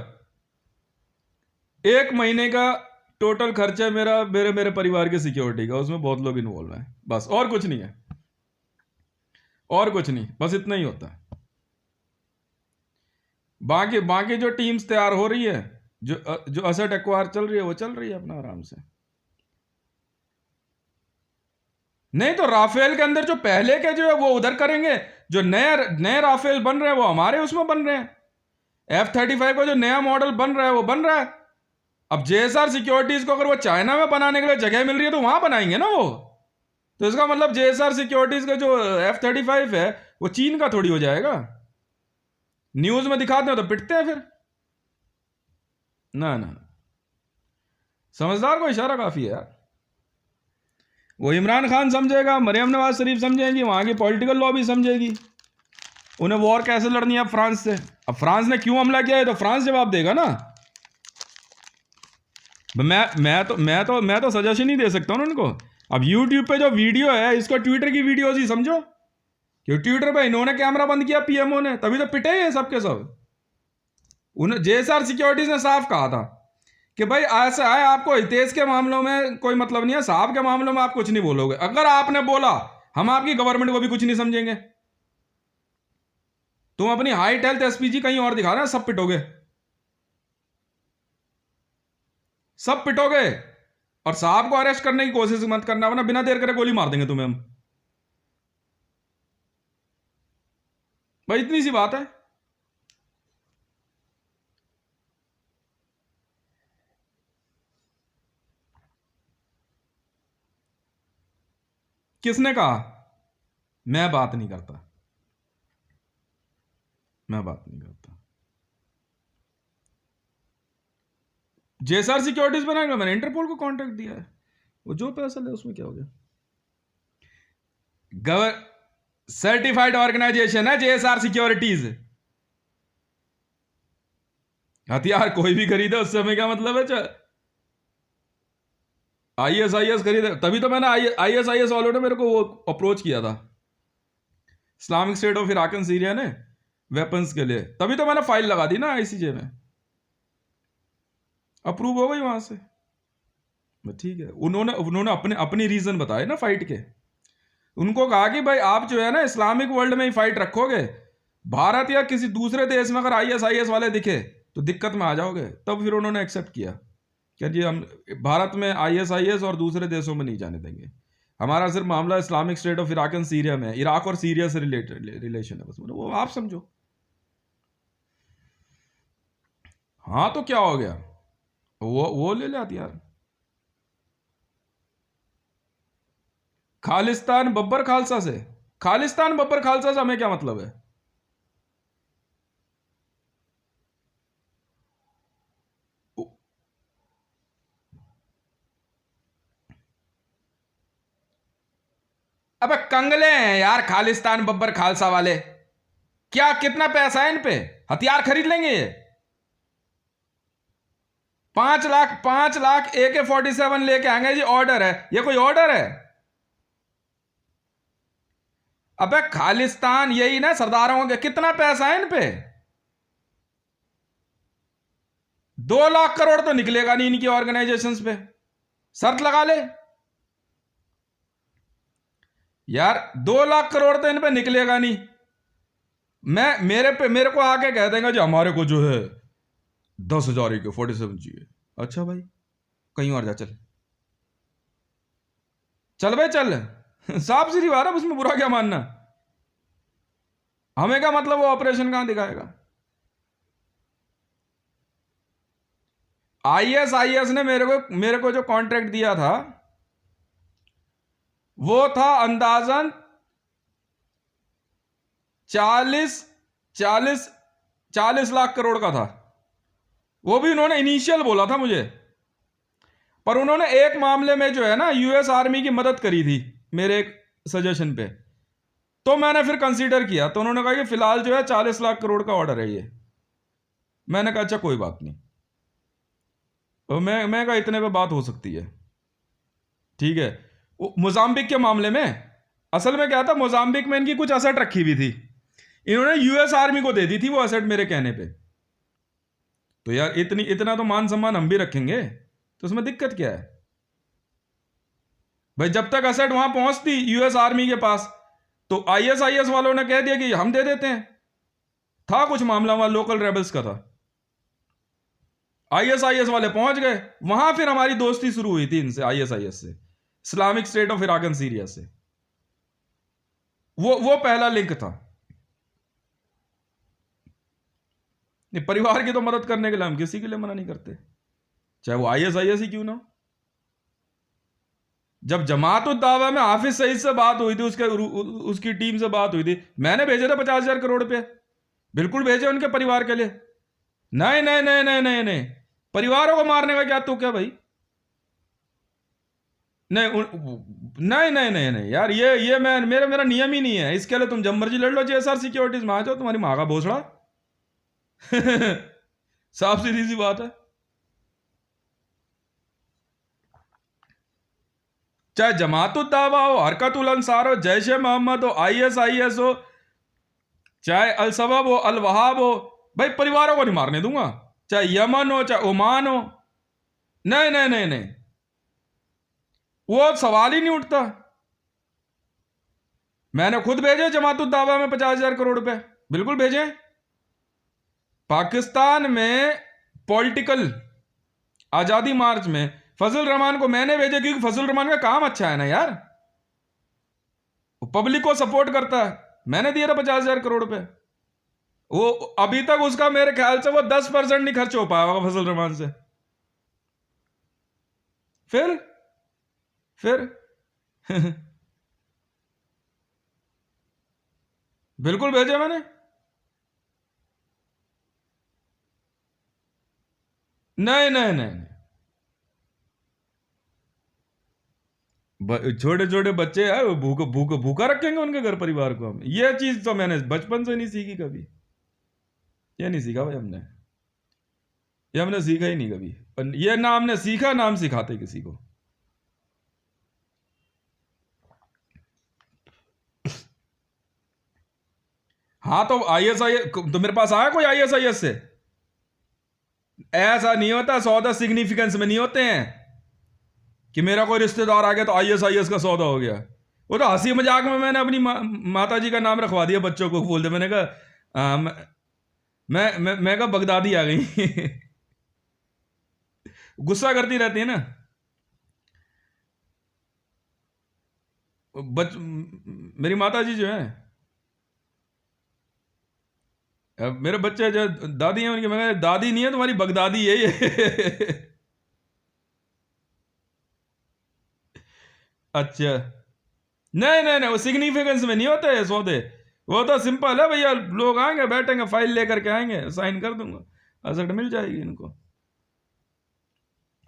एक महीने का टोटल खर्चा है मेरा, मेरे परिवार की सिक्योरिटी का, उसमें बहुत लोग इन्वॉल्व हैं, बस और कुछ नहीं है। और कुछ नहीं, बस इतना ही होता है। बाकी बाकी जो टीम्स तैयार हो रही है, जो असेट एक्वायर चल रही है, वो चल रही है अपना आराम से। नहीं तो राफेल के अंदर जो पहले के जो है वो उधर करेंगे, जो नए नए राफेल बन रहे हैं वो हमारे उसमें बन रहे हैं। F-35 का जो नया मॉडल बन रहा है वो बन रहा है। अब JSR सिक्योरिटीज को अगर वो चाइना में बनाने के लिए जगह मिल रही है तो वहां बनाएंगे ना वो। तो इसका मतलब JSR सिक्योरिटीज का जो F-35 है वो चीन का थोड़ी हो जाएगा। न्यूज में दिखाते हैं तो पिटते हैं फिर। ना ना, समझदार को इशारा काफी है यार। वो इमरान खान समझेगा, मरियम नवाज शरीफ समझेंगी, वहां की पॉलिटिकल लॉबी समझेगी उन्हें वॉर कैसे लड़नी है फ्रांस से। अब फ्रांस ने क्यों हमला किया है तो फ्रांस जवाब देगा ना। मैं तो सजेशन ही दे सकता हूं उनको। अब यूट्यूब पे जो वीडियो है इसको ट्विटर की वीडियोस ही समझो, क्योंकि ट्विटर पे इन्होंने कैमरा बंद किया पीएमओ ने, तभी तो पिटे हैं सबके सब। उन्हें JSR सिक्योरिटीज ने साफ कहा था कि भाई ऐसा है, आपको हितेश के मामलों में कोई मतलब नहीं है, साहब के मामलों में आप कुछ नहीं बोलोगे। अगर आपने बोला हम आपकी गवर्नमेंट को भी कुछ नहीं समझेंगे। तुम अपनी हाइट हेल्थ SPG कहीं और दिखा रहे हैं, सब पिटोगे, सब पिटोगे। और साहब को अरेस्ट करने की कोशिश मत करना, वरना बिना देर करे गोली मार देंगे तुम्हें हम। भाई इतनी सी बात है। किसने कहा? मैं बात नहीं करता, मैं बात नहीं करता। JSR सिक्योरिटीज बनाएगा, मैंने इंटरपोल को कॉन्ट्रैक्ट दिया है, वो जो पैसा ले उसमें क्या हो गया। सर्टिफाइड ऑर्गेनाइजेशन है JSR सिक्योरिटीज। हथियार कोई भी खरीदे उससे हमें क्या मतलब है। ISIS खरीदे, तभी तो मैंने ISIS वालों ने मेरे को वो अप्रोच किया था, Islamic state of Iraq and Syria ने वेपन्स के लिए, तभी तो मैंने फाइल लगा दी ना ICJ में, अप्रूव हो गई वहां से। ठीक है, उन्होंने उन्होंने अपने अपनी रीजन बताए ना फाइट के। उनको कहा कि भाई आप जो है ना इस्लामिक वर्ल्ड में ही फाइट रखोगे, भारत या किसी दूसरे देश में अगर ISIS वाले दिखे तो दिक्कत में आ जाओगे। तब फिर उन्होंने एक्सेप्ट किया कि जी हम भारत में ISIS और दूसरे देशों में नहीं जाने देंगे, हमारा सिर्फ मामला Islamic state of Iraq and Syria में है, इराक और सीरिया से रिलेटेड रिलेशन है बस, वो आप समझो। हाँ तो क्या हो गया, वो ले ले हथियार। खालिस्तान बब्बर खालसा से, खालिस्तान बब्बर खालसा से हमें क्या मतलब है। अबे कंगले हैं यार खालिस्तान बब्बर खालसा वाले, क्या कितना पैसा है इन पे, हथियार खरीद लेंगे ये। 5 लाख AK-47 लेके आएंगे जी, ऑर्डर है, ये कोई ऑर्डर है। अबे खालिस्तान यही ना सरदारों के, कितना पैसा है इन पे। 2 लाख करोड़ तो निकलेगा नहीं इनकी ऑर्गेनाइजेशंस पे, शर्त लगा ले यार, 2 लाख करोड़ तो इन पे निकलेगा नहीं। मेरे को आके कह देंगे जो हमारे को जो है 10,000 AK-47 चाहिए। अच्छा भाई कहीं और जा, चल चल भाई चल साफ सीधी बात है, उसमें बुरा क्या मानना। हमें क्या मतलब वो ऑपरेशन कहां दिखाएगा। ISIS ने मेरे को जो कॉन्ट्रैक्ट दिया था वो था अंदाजन 40 लाख करोड़ का था। वो भी उन्होंने इनिशियल बोला था मुझे, पर उन्होंने एक मामले में जो है ना US आर्मी की मदद करी थी मेरे एक सजेशन पे, तो मैंने फिर कंसीडर किया, तो उन्होंने कहा कि फिलहाल जो है 40 लाख करोड़ का ऑर्डर है ये। मैंने कहा अच्छा कोई बात नहीं, तो मैं कहा इतने पे बात हो सकती है, ठीक है। मोजाम्बिक के मामले में असल में क्या था, मोजाम्बिक में इनकी कुछ असेट रखी हुई थी, इन्होंने US आर्मी को दे दी थी वो असेट मेरे कहने पे। तो यार इतना तो मान सम्मान हम भी रखेंगे, तो उसमें दिक्कत क्या है भाई। जब तक असेट वहां पहुंचती US आर्मी के पास, तो आईएसआईएस वालों ने कह दिया कि हम दे देते हैं। था कुछ मामला वहां लोकल रेबल्स का था, आईएसआईएस वाले पहुंच गए वहां, फिर हमारी दोस्ती शुरू हुई थी इनसे, आईएसआईएस से, Islamic state of Iraq and Syria से। वो पहला लिंक था। परिवार की तो मदद करने के लिए हम किसी के लिए मना नहीं करते, चाहे वो आईएसआईएस ही क्यों ना हो। जब जमात उद दावा में हाफिज सईद से बात हुई थी, उसकी टीम से बात हुई थी, मैंने भेजे थे 50,000 करोड़ रुपए, बिल्कुल भेजे उनके परिवार के लिए। नहीं नहीं नहीं नहीं नहीं नहीं, परिवारों को मारने का क्या तुक है भाई? नहीं नहीं नहीं नहीं नहीं यार, ये मेरा नियम ही नहीं है। इसके लिए तुम जब मर्जी लड़ लो, जेएसआर सिक्योरिटीज में आ जाओ, तुम्हारी माँ का भोसड़ा। साफ सीधी सी बात है। चाहे जमातुद दावा हो, हरकतुल अंसार हो, जैश ए मोहम्मद हो, आईएसआईएस हो, चाहे अल सबब हो, अल वहाब हो, भाई परिवारों को नहीं मारने दूंगा। चाहे यमन हो, चाहे ओमान हो, नहीं नहीं नहीं नहीं, वो सवाल ही नहीं उठता। मैंने खुद भेजे जमातुद दावा में 50,000 करोड़ रुपए, बिल्कुल भेजे। पाकिस्तान में पॉलिटिकल आजादी मार्च में फजल रहमान को मैंने भेजे, क्योंकि फजल रहमान का काम अच्छा है ना यार, वो पब्लिक को सपोर्ट करता है। मैंने दिया था 50,000 करोड़ रुपए। वो अभी तक उसका मेरे ख्याल से वो 10% नहीं खर्च हो पाया होगा फजल रहमान से। फिर बिल्कुल भेजे मैंने। नहीं नहीं नहीं, छोटे छोटे बच्चे यार, भूखा रखेंगे उनके घर परिवार को हम? ये चीज तो मैंने बचपन से नहीं सीखी कभी, ये नहीं सीखा भाई हमने, ये हमने सीखा ही नहीं कभी। ये ना हमने सीखा, ना हम सिखाते किसी को। हाँ तो आईएसआईएस तो मेरे पास आया कोई आईएसआईएस से? ऐसा नहीं होता, सौदा सिग्निफिकेंस में नहीं होते हैं कि मेरा कोई रिश्तेदार आ गया तो आईएसआईएस का सौदा हो गया। वो तो हंसी मजाक में मैंने अपनी माता जी का नाम रखवा दिया बच्चों को, बोल दे। मैंने कहा मैं कहा बगदादी आ गई। गुस्सा करती रहती है ना मेरी माता जी जो है। अब मेरे बच्चे जो दादी हैं उनकी, मैं दादी नहीं है तुम्हारी, बगदादी है ये। अच्छा, नहीं नहीं नहीं, वो सिग्निफिकेंस में नहीं होते सौदे। वो तो सिंपल है भैया, लोग आएंगे, बैठेंगे, फाइल लेकर के आएंगे, साइन कर दूंगा, असेट मिल जाएगी इनको।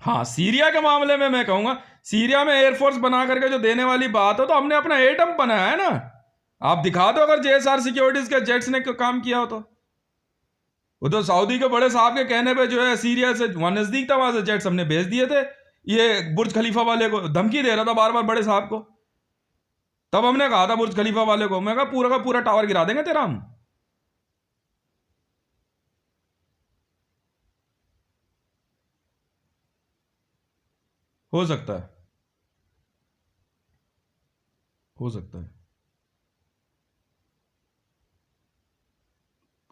हाँ, सीरिया के मामले में मैं कहूंगा, सीरिया में एयरफोर्स बना करके जो देने वाली बात हो, तो हमने अपना एटम बनाया है ना। आप दिखा दो अगर जेएसआर सिक्योरिटीज के जेट्स ने काम किया हो तो। वो तो सऊदी के बड़े साहब के कहने पे जो है, सीरिया से वहां नजदीक था, वहां से जेट्स हमने भेज दिए थे। ये बुर्ज खलीफा वाले को धमकी दे रहा था बार बार बड़े साहब को। तब हमने कहा था बुर्ज खलीफा वाले को, मैं कहा पूरा का पूरा टावर गिरा देंगे तेरा हम। हो सकता है, हो सकता है।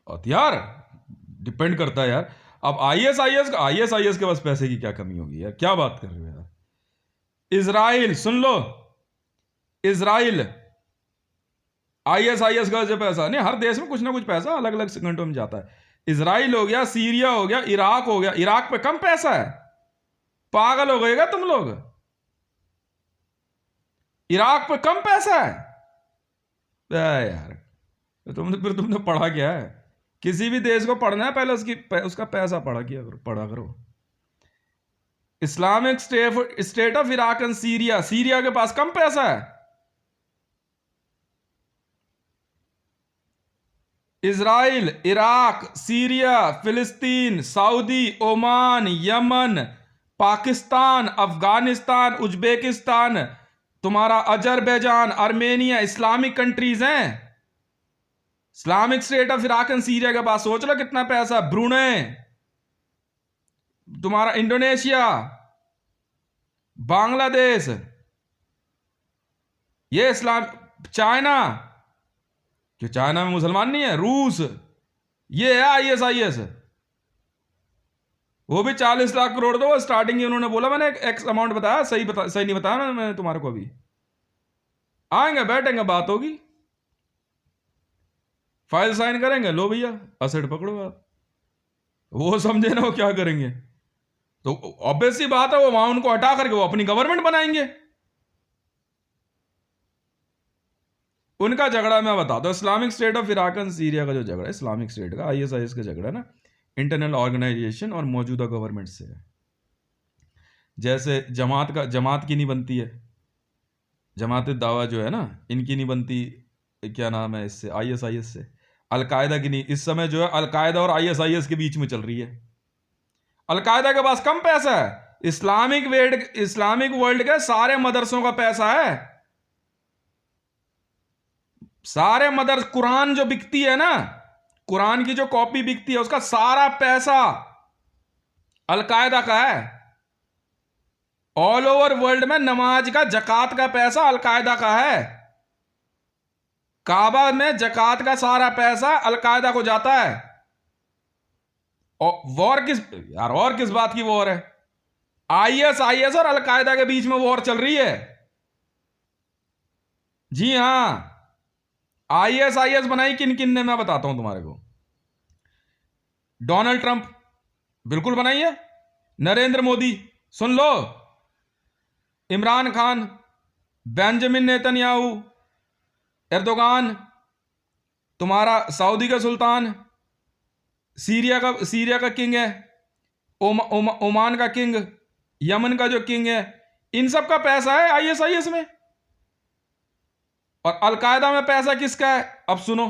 हथियार डिपेंड करता है यार। अब आईएसआईएस के पास पैसे की क्या कमी होगी यार, क्या बात कर रहे हो यार। इजराइल, सुन लो, इजराइल आईएसआईएस का जो पैसा नहीं, हर देश में कुछ ना कुछ पैसा अलग अलग सेगमेंटों में जाता है। इजराइल हो गया, सीरिया हो गया, इराक हो गया। इराक पे कम पैसा है? पागल हो गएगा तुम लोग, इराक पे कम पैसा है यार। तुमने पढ़ा क्या है? किसी भी देश को पढ़ना है, पहले उसका पैसा पढ़ा करो। Islamic state of Iraq and Syria, Syria के पास कम पैसा है? इजराइल, इराक, सीरिया, फिलिस्तीन, Saudi, Oman, Yemen, Pakistan, Afghanistan, Uzbekistan, तुम्हारा अजरबैजान, आर्मेनिया, इस्लामिक कंट्रीज हैं। Islamic state of Iraq and Syria के पास सोच लो कितना पैसा। ब्रुने, तुम्हारा इंडोनेशिया, बांग्लादेश, ये इस्लाम, चाइना, क्यों चाइना में मुसलमान नहीं है? रूस, ये है ISIS। वो भी 40 लाख करोड़ दो, स्टार्टिंग ही उन्होंने बोला, मैंने एक एक्स अमाउंट बताया, सही नहीं बताया ना मैंने तुम्हारे को? अभी आएंगे, बैठेंगे, बात होगी, फाइल साइन करेंगे, लो भैया असेट पकड़ो आप। वो समझे ना वो क्या करेंगे? तो ऑब्वियस सी बात है, वो वहां उनको हटा करके वो अपनी गवर्नमेंट बनाएंगे। उनका झगड़ा मैं बताता हूं, Islamic state of Iraq and Syria का जो झगड़ा है, इस्लामिक स्टेट का ISIS का झगड़ा है ना, इंटरनल ऑर्गेनाइजेशन और मौजूदा गवर्नमेंट से है। जैसे जमात की नहीं बनती है, जमात दावा जो है ना, इनकी नहीं बनती, क्या नाम है इससे, ISIS से। अलकायदा की नहीं, इस समय जो है अलकायदा और ISIS के बीच में चल रही है। अलकायदा के पास कम पैसा है, इस्लामिक वर्ल्ड के सारे मदरसों का पैसा है। सारे मदरस, कुरान जो बिकती है ना, कुरान की जो कॉपी बिकती है, उसका सारा पैसा अलकायदा का है। ऑल ओवर वर्ल्ड में नमाज का, जकात का पैसा अलकायदा का है। काबा में जकात का सारा पैसा अलकायदा को जाता है। और वॉर किस यार, और किस बात की वॉर है? ISIS और अलकायदा के बीच में वॉर चल रही है। जी हां, ISIS बनाई किन किन ने, मैं बताता हूं तुम्हारे को। डोनाल्ड ट्रंप बिल्कुल बनाई है, नरेंद्र मोदी सुन लो, Imran Khan, Benjamin Netanyahu, Erdogan, तुम्हारा सऊदी का सुल्तान, सीरिया का किंग है, ओमान का किंग, यमन का जो किंग है, इन सब का पैसा है ISIS में। और अलकायदा में पैसा किसका है? अब सुनो,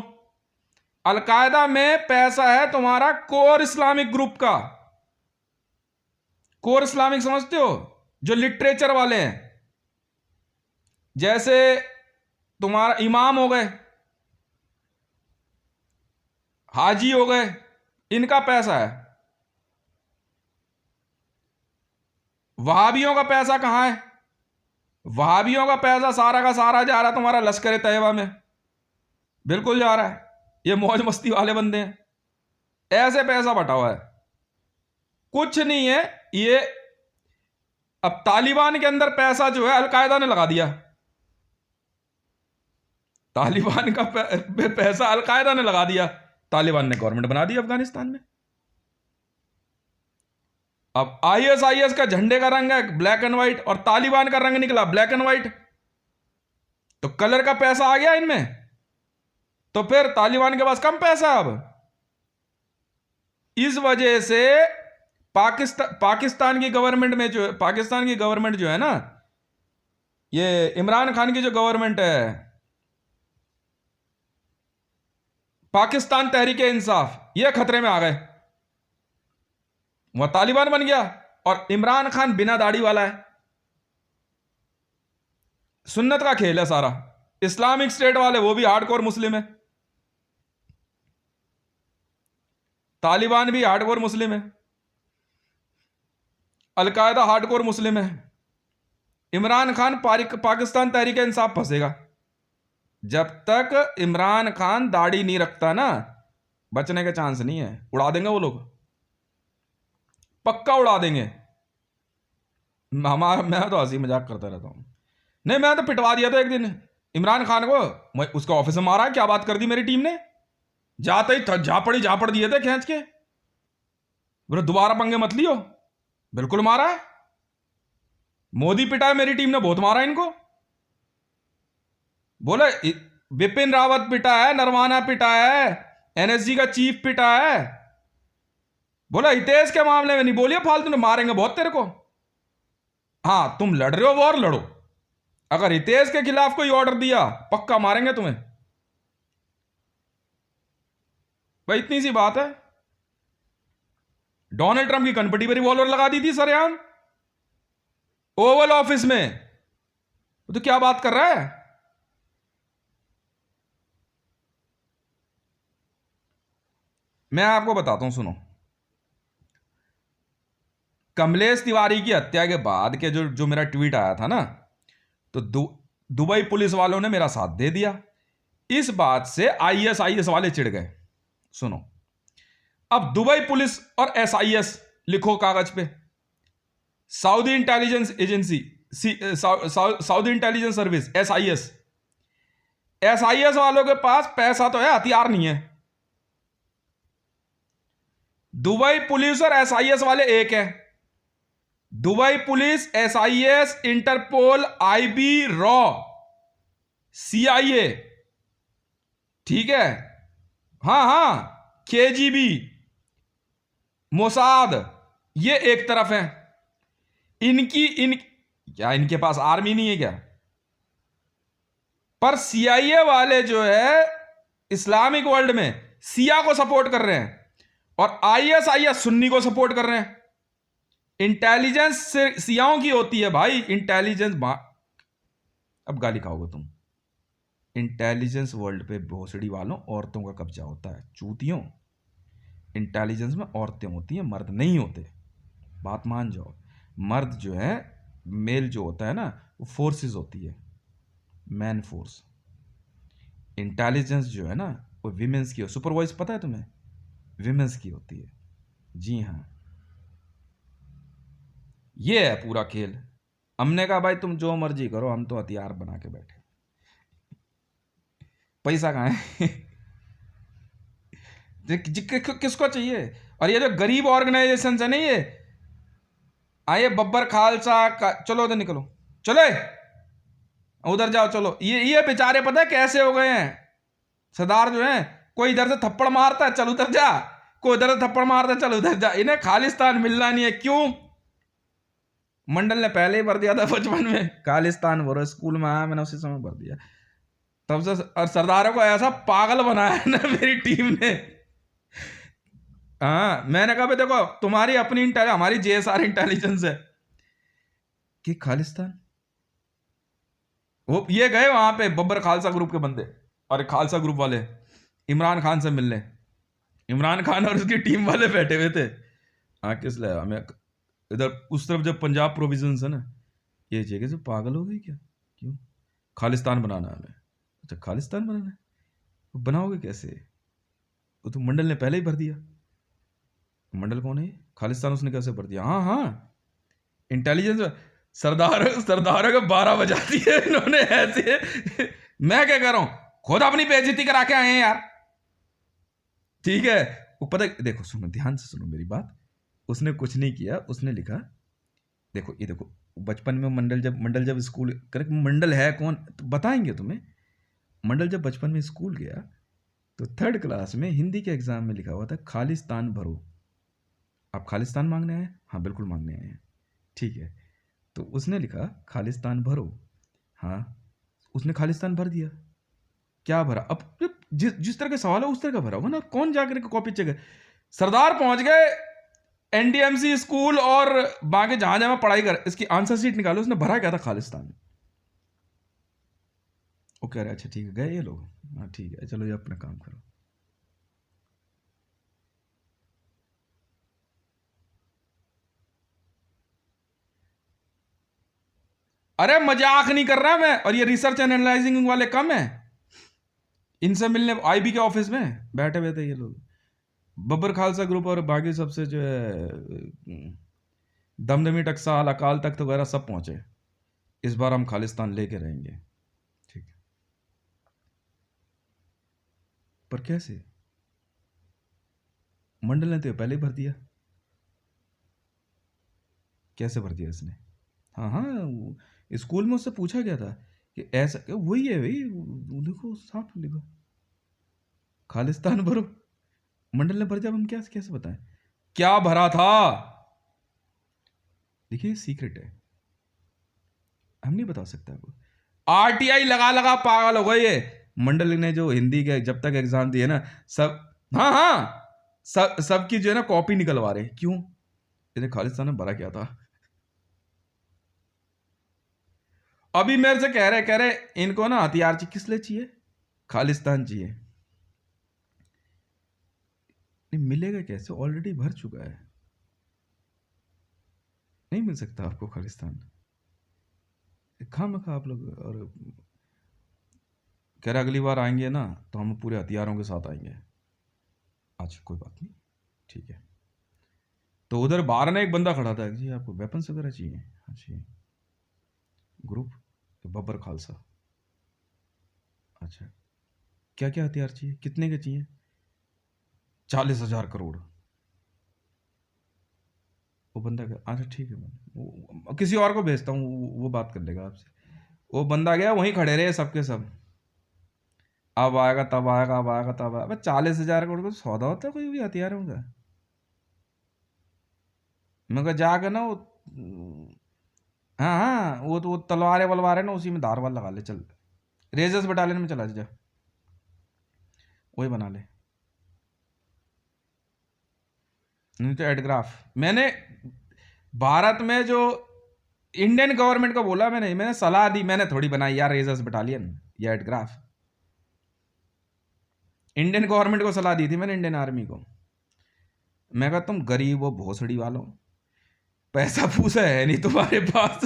अलकायदा में पैसा है तुम्हारा कोर इस्लामिक ग्रुप का। कोर इस्लामिक समझते हो? जो लिटरेचर वाले हैं, जैसे तुम्हारा इमाम हो गए, हाजी हो गए, इनका पैसा है। वहाबियों का पैसा कहां है? वहाबियों का पैसा सारा का सारा जा रहा है तुम्हारा लश्कर तैयबा में, बिल्कुल जा रहा है। ये मौज मस्ती वाले बंदे हैं, ऐसे पैसा बटा हुआ है, कुछ नहीं है ये। अब तालिबान के अंदर पैसा जो है अलकायदा ने लगा दिया, तालिबान का पैसा अलकायदा ने लगा दिया, तालिबान ने गवर्नमेंट बना दी अफगानिस्तान में। अब ISIS का झंडे का रंग है ब्लैक एंड व्हाइट, और तालिबान का रंग निकला ब्लैक एंड व्हाइट, तो कलर का पैसा आ गया इनमें। तो फिर तालिबान के पास कम पैसा है अब। इस वजह से पाकिस्तान की गवर्नमेंट जो है ना, ये इमरान खान की जो गवर्नमेंट है, पाकिस्तान तहरीक इंसाफ, ये खतरे में आ गए। वह तालिबान बन गया, और इमरान खान बिना दाढ़ी वाला है। सुन्नत का खेल है सारा। इस्लामिक स्टेट वाले वो भी हार्डकोर मुस्लिम है, तालिबान भी हार्डकोर मुस्लिम है, अलकायदा हार्डकोर मुस्लिम है। इमरान खान पाकिस्तान तहरीक इंसाफ फंसेगा। जब तक इमरान खान दाढ़ी नहीं रखता ना, बचने का चांस नहीं है। उड़ा देंगे वो लोग, पक्का उड़ा देंगे। मैं तो हंसी मजाक करता रहता हूं। नहीं, मैं तो पिटवा दिया था एक दिन इमरान खान को, मैं उसके ऑफिस में मारा। क्या बात कर दी मेरी टीम ने, जाते ही झापड़ दिए थे खींच के, बोले दोबारा पंगे मत लियो। बिल्कुल मारा है, मोदी पिटा है, मेरी टीम ने बहुत मारा इनको। बोले बिपिन रावत पिटा है, नरवाना पिटा है, NSG का चीफ पिटा है। बोला हितेश के मामले में नहीं बोलिए फालतू, ने मारेंगे बहुत तेरे को। हां, तुम लड़ रहे हो वॉर, लड़ो। अगर हितेश के खिलाफ कोई ऑर्डर दिया, पक्का मारेंगे तुम्हें। भाई इतनी सी बात है। डोनाल्ड ट्रंप की कनपटी पर रिवॉल्वर लगा दी थी सरेआम, ओवल ऑफिस में। तो क्या बात कर रहा है? मैं आपको बताता हूं, सुनो। कमलेश तिवारी की हत्या के बाद के जो मेरा ट्वीट आया था ना, तो दुबई पुलिस वालों ने मेरा साथ दे दिया। इस बात से आईएसआईएस वाले चिढ़ गए। सुनो, अब दुबई पुलिस और एसआईएस लिखो कागज पे, Saudi intelligence agency, Saudi intelligence service, SIS. SIS वालों के पास पैसा तो है, हथियार नहीं है। दुबई पुलिस और एसआईएस वाले एक है। Dubai police, SIS, Interpol, IB, रॉ, सीआईए, ठीक है, हां हां, केजीबी, मोसाद, ये एक तरफ है। क्या इनके पास आर्मी नहीं है क्या? पर सीआईए वाले जो है इस्लामिक वर्ल्ड में सिया को सपोर्ट कर रहे हैं, और आईएसआईएस सुन्नी को सपोर्ट कर रहे हैं। इंटेलिजेंस से सियाओं की होती है भाई, इंटेलिजेंस। अब गाली खाओगे तुम। इंटेलिजेंस वर्ल्ड पे भोसड़ी वालों औरतों का कब्जा होता है, चूतियों। इंटेलिजेंस में औरतें होती हैं, मर्द नहीं होते, बात मान जाओ। मर्द जो है, मेल जो होता है ना, वो फोर्सेस होती है, मैन फोर्स। इंटेलिजेंस जो है ना, वो विमेंस की, सुपर वॉइस पता है तुम्हें, विमेंस की होती है। जी हाँ, ये है पूरा खेल। हमने कहा भाई तुम जो मर्जी करो, हम तो हथियार बना के बैठे, पैसा कहाँ है? किसको चाहिए? और ये जो गरीब ऑर्गेनाइजेशन है ना, ये आइए बब्बर खालसा का, चलो उधर निकलो, चले उधर जाओ, चलो। ये बेचारे पता है कैसे हो गए हैं? सरदार जो है, कोई इधर से थप्पड़ मारता है, चल उधर जा, कोई इधर से थप्पड़ मारता है, चल उधर जा। इन्हें खालिस्तान मिलना नहीं है। क्यों? मंडल ने पहले ही भर दिया था बचपन में, खालिस्तान भरो, स्कूल में आया मैंने उसी समय भर दिया। तब से और सरदारों को ऐसा पागल बनाया है ना मेरी टीम ने। हाँ, मैंने कहा भाई देखो, तुम्हारी अपनी हमारी जेएसआर इंटेलिजेंस है कि खालिस्तान, वो ये गए वहां पे बब्बर खालसा ग्रुप के बंदे और खालसा ग्रुप वाले इमरान खान से मिलने। इमरान खान और उसकी टीम वाले बैठे हुए थे। हाँ, किस ले हमें इधर उस तरफ जब पंजाब प्रोविजन है ना, ये जगह से पागल हो गई क्या? क्यों? खालिस्तान बनाना है हमें। अच्छा, खालिस्तान बनाना है, तो बनाओगे कैसे? वो तो मंडल ने पहले ही भर दिया। मंडल कौन है? खालिस्तान उसने कैसे भर दिया? हाँ हाँ, इंटेलिजेंस। सरदारों को 12 बजा दिए इन्होंने ऐसे। मैं क्या कर रहा हूं, खुद अपनी बेइज्जती करा के आए हैं यार, ठीक है। वो पता, देखो सुनो, ध्यान से सुनो मेरी बात। उसने कुछ नहीं किया, उसने लिखा, देखो ये देखो, बचपन में मंडल जब स्कूल, करेक्ट, मंडल है कौन तो बताएंगे तुम्हें। मंडल जब बचपन में स्कूल गया तो 3rd क्लास में हिंदी के एग्जाम में लिखा हुआ था खालिस्तान भरो। आप खालिस्तान मांगने आए? हाँ बिल्कुल मांगने आए हैं, ठीक है। तो उसने लिखा खालिस्तान भरो, हाँ, उसने खालिस्तान भर दिया। क्या भरा? अब जिस तरह का सवाल है उस तरह का भरा होगा ना, कौन जाकर के कॉपी चेक? सरदार पहुंच गए एनडीएमसी स्कूल और बाकी जहां जहां पढ़ाई कर, इसकी आंसर शीट निकालो, उसने भरा क्या था? खालिस्तान। वो कह रहे अच्छा ठीक है, गए ये लोग, हाँ ठीक है, चलो ये अपना काम करो। अरे मजाक नहीं कर रहा मैं। और ये रिसर्च एंड एनालाइजिंग वाले कम है, इनसे मिलने आईबी के ऑफिस में बैठे हुए थे ये लोग, बब्बर खालसा ग्रुप और बाकी सबसे जो है दमदमी टकसाल, अकाल तख्त वगैरह सब पहुंचे। इस बार हम खालिस्तान लेके रहेंगे, ठीक है। पर कैसे? मंडल ने तो पहले ही भर दिया। कैसे भर दिया इसने? हाँ हाँ, स्कूल में उससे पूछा गया था कि ऐसा वही है भाई, वो देखो साफ लिखो खालिस्तान भरो। मंडल ने भर दिया, अब हम क्या कैसे बताएं क्या भरा था? देखिए सीक्रेट है, हम नहीं बता सकते आपको। आरटीआई लगा लगा पागल हो गए ये। मंडल ने जो हिंदी के जब तक एग्जाम दिए ना, सब, हाँ हाँ, सबकी जो है ना कॉपी निकलवा रहे। क्यों? इन्हें खालिस्तान ने भरा क्या था? अभी मेरे से कह रहे इनको ना हथियार चाहिए। किस लिए चाहिए? खालिस्तान चाहिए। नहीं मिलेगा कैसे? ऑलरेडी भर चुका है, नहीं मिल सकता आपको खालिस्तान। खामखा आप लोग और कह रहे अगली बार आएंगे ना तो हम पूरे हथियारों के साथ आएंगे। अच्छा कोई बात नहीं, ठीक है। तो उधर बाहर ना एक बंदा खड़ा था, जी आपको वेपन्स वगैरह चाहिए? अच्छा ग्रुप तो बब्बर खालसा। अच्छा क्या क्या हथियार चाहिए, कितने के चाहिए? 40,000 करोड़। वो बंदा क्या, अच्छा ठीक है, मैं किसी और को भेजता हूँ, वो बात कर लेगा आपसे। वो बंदा गया, वहीं खड़े रहे सबके सब, अब आएगा तब आएगा, अब आएगा तब आएगा। 40,000 करोड़ का सौदा होता है कोई भी हथियारों का? मगर जाकर ना वो, हाँ हाँ, वो तो वो तलवारें वलवार है ना, उसी में धार वाल लगा ले, चल रेजर्स बटालियन में चला जा, वही बना ले। नहीं तो एडग्राफ, मैंने भारत में जो इंडियन गवर्नमेंट को बोला, मैंने सलाह दी, मैंने थोड़ी बनाई यार रेजर्स बटालियन या एडग्राफ। इंडियन गवर्नमेंट को सलाह दी थी मैंने, इंडियन आर्मी को। मैं कहा तुम गरीब हो भोसड़ी वालों, पैसा पूसा है नहीं तुम्हारे पास,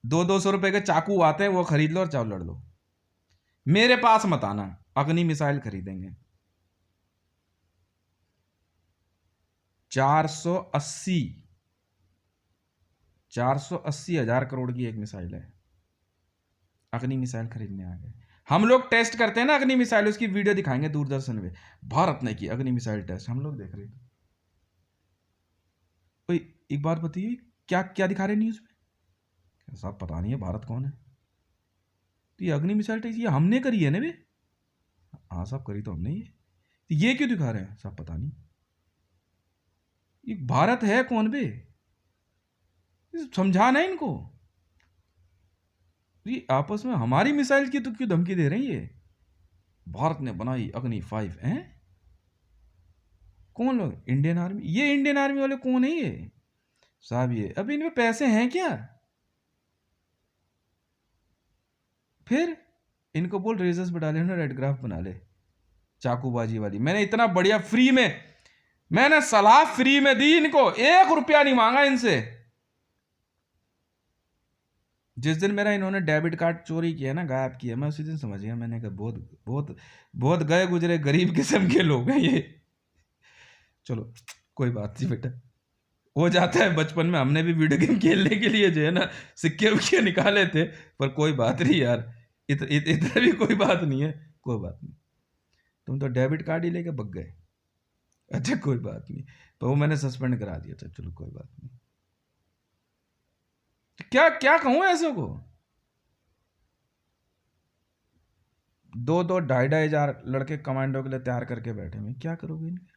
200-200 रुपए के चाकू आते हैं, वो खरीद लो और चाव लड़ लो। मेरे पास मत आना, अग्नि मिसाइल खरीदेंगे। 480 480,000 करोड़ की एक मिसाइल है, अग्नि मिसाइल खरीदने आ गए। हम लोग टेस्ट करते हैं ना अग्नि मिसाइल, उसकी वीडियो दिखाएंगे दूरदर्शन में, भारत ने की अग्नि मिसाइल टेस्ट, हम लोग देख रहे थे। कोई एक बात बताइए, क्या क्या दिखा रहे न्यूज में? साहब पता नहीं है भारत कौन है, तो ये अग्नि मिसाइल टेस्ट ये हमने करी है ना बे? हाँ साहब करी तो हमने, ये क्यों दिखा रहे हैं साहब? पता नहीं ये भारत है कौन बे, समझाना है इनको। ये आपस में हमारी मिसाइल की तो क्यों धमकी दे रहे हैं? ये भारत ने बनाई अग्नि 5 हैं, कौन लोग? Indian army. ये इंडियन आर्मी वाले कौन है ये साहब? ये अब इनमें पैसे हैं क्या? फिर इनको बोल रेजर्स बटालियन और रेड ग्राफ बना ले, चाकूबाजी वाली। मैंने इतना बढ़िया फ्री में, मैंने सलाह फ्री में दी इनको, 1 रुपया नहीं मांगा इनसे। जिस दिन मेरा इन्होंने डेबिट कार्ड चोरी किया ना, गायब किया, मैं उसी दिन समझ गया, मैंने कहा बहुत बहुत बहुत गए गुजरे गरीब किस्म के लोग हैं ये। चलो कोई बात नहीं बेटा, हो जाता है। बचपन में हमने भी वीडियो गेम खेलने के लिए जो है ना सिक्के उक्के निकाले थे, पर कोई बात नहीं यार, इतना भी कोई बात नहीं है, कोई बात नहीं। तुम तो डेबिट कार्ड ही लेके भग गए। अच्छा कोई बात नहीं, पर वो मैंने सस्पेंड करा दिया था, चलो कोई बात नहीं। क्या क्या कहूं ऐसे को, 2-2 2.5 हजार लड़के कमांडो के लिए तैयार करके बैठे हैं, क्या करोगे इनके?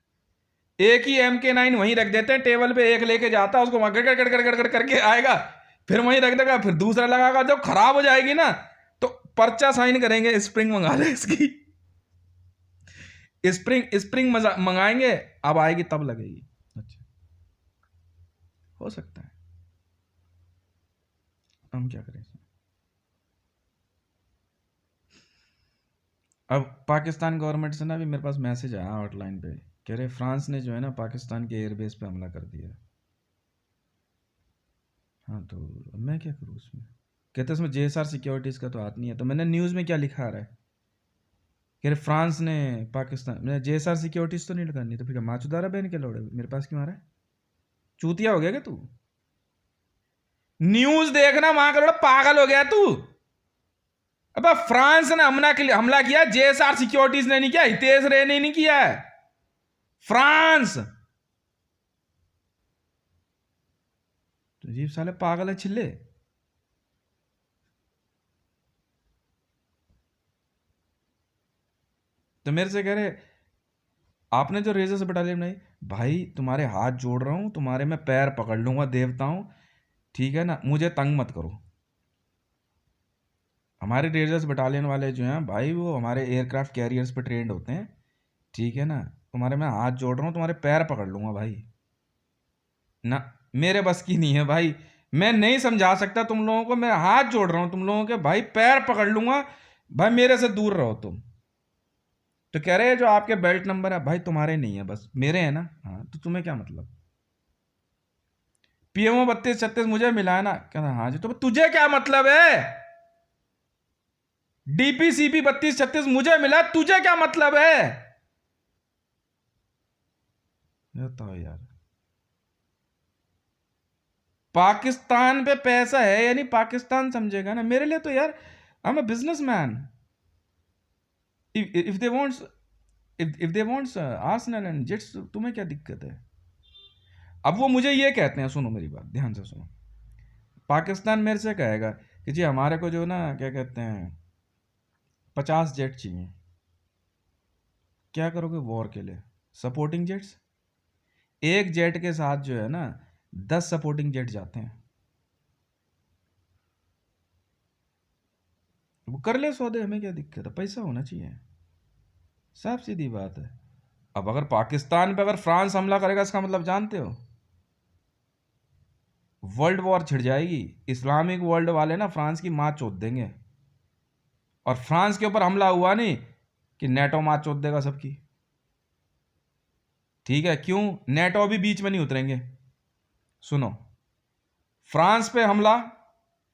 एक ही MK9 वहीं रख देते हैं टेबल पे, एक लेके जाता है उसको वहां गड़ गड़ गड़ गड़ गड़ करके आएगा, फिर वहीं रख देगा, फिर दूसरा लगाएगा, जब खराब हो जाएगी ना तो पर्चा साइन करेंगे, स्प्रिंग मंगा ले इसकी, स्प्रिंग स्प्रिंग मंगाएंगे, अब आएगी तब लगेगी। अच्छा हो सकता है, हम क्या करें इसमें? अब पाकिस्तान गवर्नमेंट से ना भी मेरे पास मैसेज आया हॉटलाइन पे, कह रहे फ्रांस ने जो है ना पाकिस्तान के एयरबेस पे हमला कर दिया। हाँ तो अब मैं क्या करूँ उसमें? कहते उसमें JSR सिक्योरिटीज़ का तो हाथ नहीं है। तो मैंने न्यूज़ में क्या लिखा आ रहा है, कह रहे फ्रांस ने पाकिस्तान में JSR सिक्योरिटीज़ तो नहीं लगानी, तो फिर माचुदारा बहन के लौड़े मेरे पास क्यों आ रहा है? चूतिया हो गया क्या तू? न्यूज़ देखना वहां का लौड़ा, पागल हो गया तू? अब फ्रांस ने हमला किया, JSR सिक्योरिटीज ने नहीं किया, हितेश रे ने नहीं किया है, फ्रांस। तो जी साले पागल है छिल्ले। तो मेरे से कह रहे आपने जो रेजर्स बटालियन बनाई, भाई तुम्हारे हाथ जोड़ रहा हूं, तुम्हारे मैं पैर पकड़ लूंगा देवताओं, ठीक है ना, मुझे तंग मत करो। हमारे रेजर्स बटालियन वाले जो हैं भाई, वो हमारे एयरक्राफ्ट कैरियर्स पे ट्रेंड होते हैं, ठीक है ना, तुम्हारे मैं हाथ जोड़ रहा हूँ, तुम्हारे पैर पकड़ लूंगा भाई ना, मेरे बस की नहीं है भाई, मैं नहीं समझा सकता तुम लोगों को, मैं हाथ जोड़ रहा हूं तुम लोगों के भाई, पैर पकड़ लूंगा भाई, मेरे से दूर रहो तुम। तो कह रहे हैं जो आपके बेल्ट नंबर है भाई तुम्हारे नहीं है, बस मेरे हैं ना। हाँ तो तुम्हें क्या मतलब, PMO 32-36 मुझे मिला है ना, कहना हाँ जी, तो तुझे क्या मतलब है? डीपीसीपी 32-36 मुझे मिला, तुझे क्या मतलब है? बताओ यार, पाकिस्तान पे पैसा है यानी पाकिस्तान समझेगा ना। मेरे लिए तो यार, I am a businessman. If they wants, if they wants Arsenal and jets, तुम्हें क्या दिक्कत है? अब वो मुझे ये कहते हैं, सुनो मेरी बात ध्यान से सुनो, पाकिस्तान मेरे से कहेगा कि जी हमारे को जो ना क्या कहते हैं 50 जेट चाहिए। क्या करोगे वॉर के लिए? Supporting jets. एक जेट के साथ जो है ना 10 सपोर्टिंग जेट जाते हैं। वो कर ले सौदे, हमें क्या दिक्कत है? पैसा होना चाहिए, साफ सीधी बात है। अब अगर पाकिस्तान पे अगर फ्रांस हमला करेगा, इसका मतलब जानते हो? वर्ल्ड वॉर छिड़ जाएगी। इस्लामिक वर्ल्ड वाले ना फ्रांस की माँ चोद देंगे। और फ्रांस के ऊपर हमला हुआ नहीं कि नेटो माँ चोद देगा सबकी। ठीक है, क्यों? नेटो भी बीच में नहीं उतरेंगे। सुनो, फ्रांस पे हमला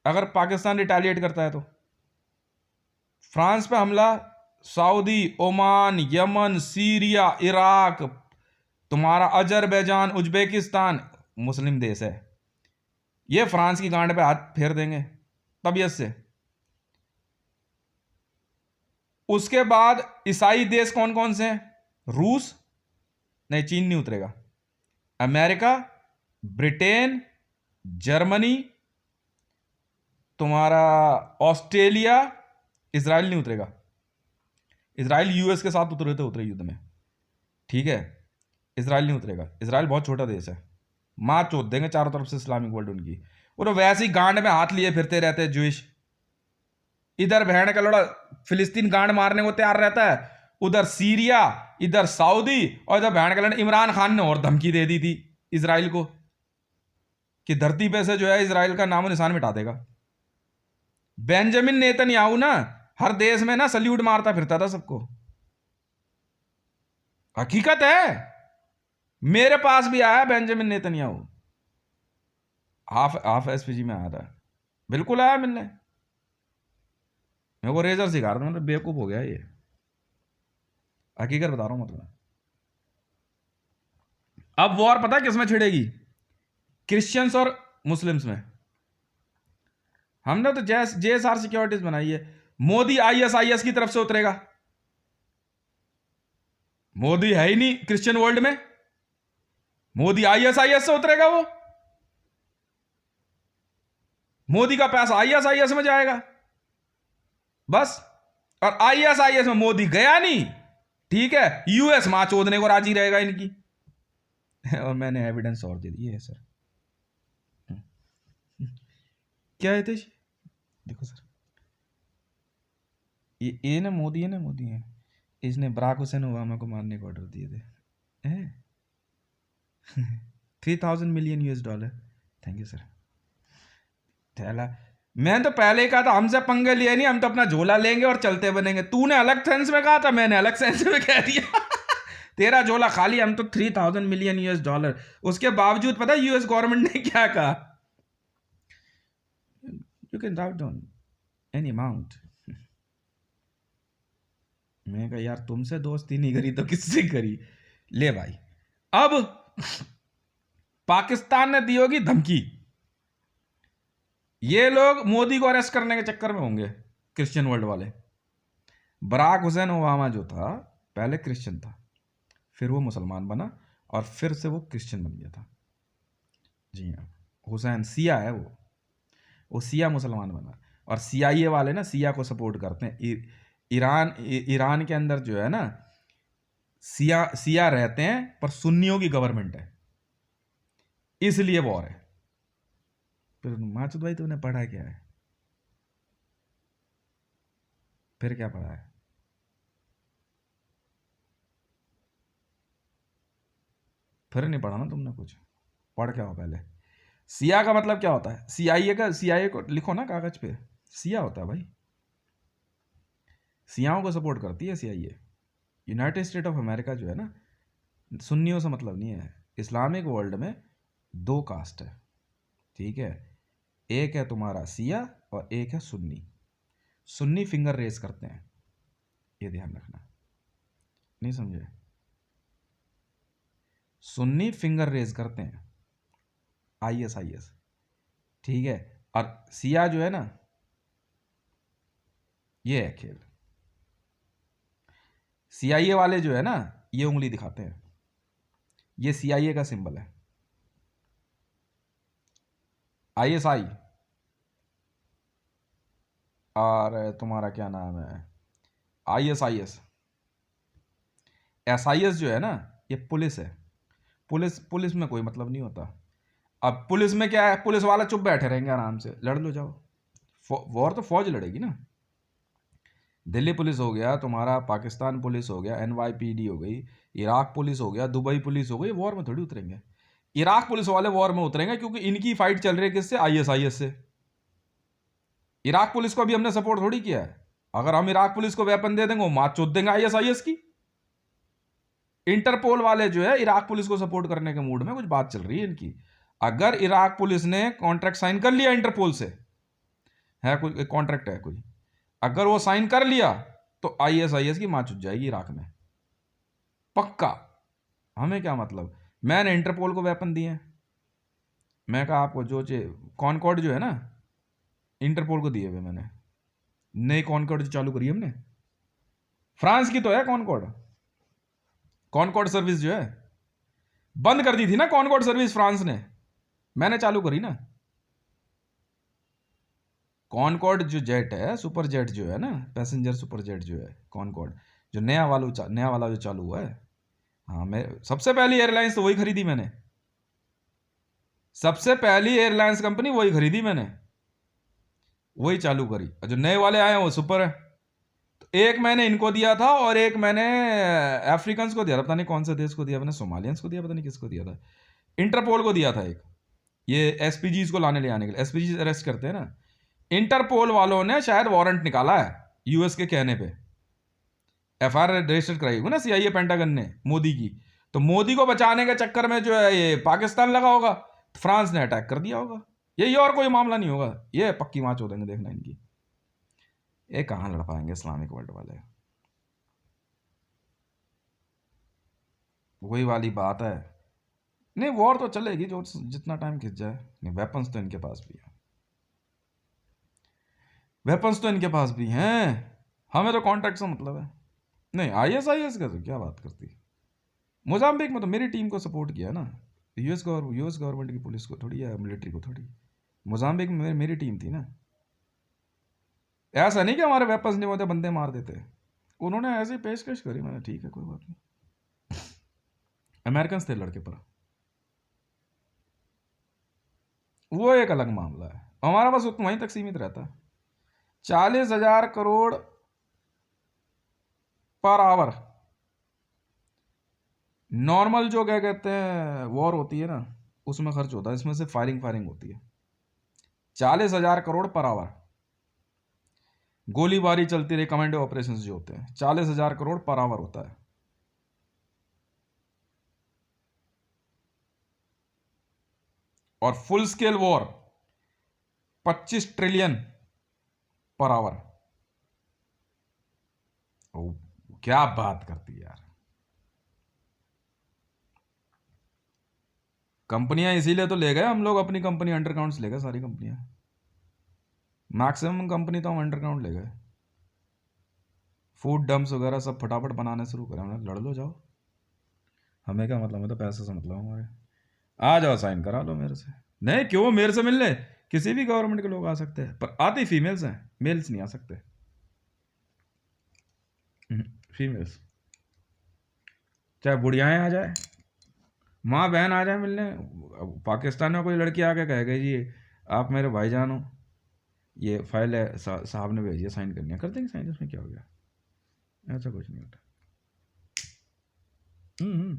अगर पाकिस्तान रिटेलिएट करता है तो फ्रांस पे हमला, Saudi, Oman, Yemen, Syria, Iraq, तुम्हारा अजरबैजान, उज्बेकिस्तान, मुस्लिम देश है, ये फ्रांस की गांड पे हाथ फेर देंगे तबीयत से। उसके बाद ईसाई देश कौन कौन से हैं? रूस, नहीं चीन नहीं उतरेगा, अमेरिका, ब्रिटेन, जर्मनी, तुम्हारा ऑस्ट्रेलिया, इजराइल नहीं उतरेगा। इजराइल यूएस के साथ उतरे तो उतरे युद्ध में, ठीक है, इजराइल नहीं उतरेगा। इजराइल बहुत छोटा देश है, माँ चोद देंगे चारों तरफ से इस्लामिक वर्ल्ड उनकी। वो तो वैसे ही गांड में हाथ लिए फिरते रहते हैं जूश। इधर बहन का लोड़ा फिलिस्तीन गांड मारने को तैयार रहता है, उधर सीरिया, इधर सऊदी, और इधर बहन का लोड़ा इमरान खान ने और धमकी दे दी थी इसराइल को कि धरती पे से जो है इसराइल का नामो निशान मिटा देगा। बेंजामिन नेतन्याहू ना हर देश में ना सल्यूट मारता फिरता था सबको। हकीकत है, मेरे पास भी आया Benjamin Netanyahu, half half SPG में आया था, बिल्कुल आया मिलने। मेरे को रेजर सिखा रहा था, मतलब बेवकूफ हो गया ये, हकीकत बता रहा हूं मतलब। अब वॉर पता है किस में छिड़ेगी? क्रिश्चियंस और मुस्लिम्स में। हमने तो जेएसआर सिक्योरिटीज बनाई है। मोदी आईएसआईएस की तरफ से उतरेगा। मोदी है ही नहीं क्रिश्चियन वर्ल्ड में, मोदी आईएसआईएस से उतरेगा। वो मोदी का पैसा आईएसआईएस में जाएगा बस। और आईएसआईएस में मोदी गया नहीं, ठीक है, यूएस मां चोदने को राजी रहेगा इनकी। और मैंने एविडेंस और दे दी है सर। क्या है तेज? देखो सर, ये ना मोदी है, ना मोदी है, इसने बराक हुसैन ओबामा को मारने को ऑर्डर दिए थे। 3000 million US$। Thank you sir. थैला, मैं तो पहले ही कहा था हमसे पंगे लिए नहीं, हम तो अपना झोला लेंगे और चलते बनेंगे। तूने अलग सेंस में कहा था, मैंने अलग सेंस में कह दिया। तेरा झोला खाली, हम तो 3000 मिलियन US$। उसके बावजूद पता है यूएस गवर्नमेंट ने क्या कहा? You can write down any amount. मैं कहा यार तुमसे दोस्ती नहीं करी तो किससे करी? ले भाई, अब पाकिस्तान ने दी होगी धमकी, ये लोग मोदी को अरेस्ट करने के चक्कर में होंगे क्रिश्चियन वर्ल्ड वाले। बराक हुसैन ओबामा जो था पहले क्रिश्चियन था, फिर वो मुसलमान बना और फिर से वो क्रिश्चियन बन गया था। जी हाँ, हुसैन सिया है वो सिया मुसलमान बना। और सीआईए वाले ना सिया को सपोर्ट करते हैं। ईरान के अंदर जो है ना सिया रहते हैं, पर सुन्नियों की गवर्नमेंट है, इसलिए वॉर है। फिर माचुद भाई तुमने पढ़ा क्या है? फिर क्या पढ़ा है? फिर नहीं पढ़ा ना तुमने कुछ? पढ़ क्या हो पहले? सिया का मतलब क्या होता है? सीआईए को लिखो ना कागज पे, सिया होता है भाई, सियाओं को सपोर्ट करती है CIA. United state of America जो है ना, सुन्नियों से मतलब नहीं है। इस्लामिक वर्ल्ड में 2 कास्ट है, ठीक है, एक है तुम्हारा सिया और एक है सुन्नी। सुन्नी फिंगर रेज करते हैं, ये ध्यान रखना। नहीं समझे? सुन्नी फिंगर रेज करते हैं, ISIS, ठीक है। और सिया जो है ना, ये है खेल। CIA वाले जो है ना, ये उंगली दिखाते हैं, ये CIA का सिंबल है। ISI और तुम्हारा क्या नाम है, ISIS। SIS जो है ना, ये पुलिस है। पुलिस में कोई मतलब नहीं होता। अब पुलिस में क्या है, पुलिस वाला चुप बैठे रहेंगे, आराम से लड़ लो जाओ। वॉर तो फौज लड़ेगी ना। दिल्ली पुलिस हो गया तुम्हारा, पाकिस्तान पुलिस हो गया, NYPD हो गई, इराक पुलिस हो गया, दुबई पुलिस हो गई, वॉर में थोड़ी उतरेंगे। इराक पुलिस वाले वॉर में उतरेंगे क्योंकि इनकी फाइट चल रही है किससे, ISIS से। इराक पुलिस को अभी हमने सपोर्ट थोड़ी किया है। अगर हम इराक पुलिस को वेपन दे देंगे, वो मार चोद देंगे ISIS की। इंटरपोल वाले जो है इराक पुलिस को सपोर्ट करने के मूड में, कुछ बात चल रही है इनकी। अगर इराक पुलिस ने कॉन्ट्रैक्ट साइन कर लिया इंटरपोल से, है कोई कॉन्ट्रैक्ट है कोई, अगर वो साइन कर लिया तो ISIS की मां चुट जाएगी इराक में, पक्का। हमें क्या मतलब, मैंने इंटरपोल को वेपन दिए हैं। मैं कहा आपको जो कॉनकॉर्ड जो है ना, इंटरपोल को दिए हुए मैंने। नई कॉनकॉर्ड जो चालू करी हमने, फ्रांस की तो है कॉनकॉर्ड। कॉनकॉर्ड सर्विस जो है बंद कर दी थी ना, कॉनकॉर्ड सर्विस फ्रांस ने, मैंने चालू करी ना। कॉनकॉर्ड जो जेट है, सुपर जेट जो है ना, पैसेंजर सुपर जेट जो है कॉनकॉर्ड, जो नया वाला जो चालू हुआ है। हाँ, मैं सबसे पहली एयरलाइंस तो वही खरीदी मैंने, सबसे पहली एयरलाइंस कंपनी वही खरीदी मैंने, वही चालू करी। और जो नए वाले आए हैं वो सुपर है। तो एक मैंने इनको दिया था और एक मैंने अफ्रीकन्स को दिया था, पता नहीं कौन से देश को दिया, मैंने सोमालियंस को दिया, पता नहीं किसको दिया था। इंटरपोल को दिया था एक, ये SPGs को लाने ले आने के लिए, SPGs अरेस्ट करते हैं ना। इंटरपोल वालों ने शायद वारंट निकाला है US के कहने पे, FIR रजिस्टर कराई होगी ना CIA पेंटागन ने मोदी की। तो मोदी को बचाने के चक्कर में जो है ये पाकिस्तान लगा होगा, तो फ्रांस ने अटैक कर दिया होगा। यही, और कोई मामला नहीं होगा। ये पक्की माच हो देंगे, देखना इनकी। ये कहाँ लड़ पाएंगे इस्लामिक वर्ल्ड वाले, वही वाली बात है। नहीं, वॉर तो चलेगी जो जितना टाइम खिंच जाए। नहीं, वेपन्स तो इनके पास भी है, वेपन्स तो इनके पास भी हैं। हमें तो कॉन्ट्रैक्ट से मतलब है। नहीं, ISIS का तो क्या बात करती है। मोजाम्बिक में तो मेरी टीम को सपोर्ट किया ना, US गवर्नमेंट की पुलिस को थोड़ी, या मिलिट्री को थोड़ी। मोजाम्बिक में मेरी टीम थी ना। ऐसा नहीं कि हमारे वेपन्स नहीं होते बंदे मार देते, उन्होंने ऐसी पेशकश करी, मैंने ठीक है कोई बात नहीं। अमेरिकन थे लड़के पर, वो एक अलग मामला है। हमारा बस उतना वहीं तक सीमित रहता है। 40,000 करोड़ पर आवर नॉर्मल जो क्या कहते हैं वॉर होती है ना, उसमें खर्च होता है। इसमें से फायरिंग होती है। 40,000 करोड़ पर आवर गोलीबारी चलती रही, कमांडो ऑपरेशंस जो होते हैं, 40,000 करोड़ पर आवर होता है। और full scale war 25 trillion per hour. क्या बात करती है यार। कंपनियां इसीलिए तो ले गए हम लोग, अपनी कंपनी अंडरग्राउंड ले गए, सारी कंपनियां, मैक्सिमम कंपनी तो हम अंडरग्राउंड ले गए। फूड डंप्स वगैरह सब फटाफट बनाने शुरू करें, हमने लड़ लो जाओ, हमें क्या मतलब, हमें तो पैसे से मतलब हमारे। आ जाओ साइन करा लो मेरे से। नहीं, क्यों मेरे से मिलने, किसी भी गवर्नमेंट के लोग आ सकते हैं, पर आती फीमेल्स हैं, मेल्स नहीं आ सकते। फीमेल्स, चाहे बुढ़ियाएं आ जाए, माँ बहन आ जाए मिलने। अब पाकिस्तान में कोई लड़की आके कहेगा जी आप मेरे भाईजान हो, ये फाइल है, साहब ने भेजी है, साइन करनी है, कर देंगे साइन, इसमें क्या हो गया, ऐसा कुछ नहीं होता। हम्म।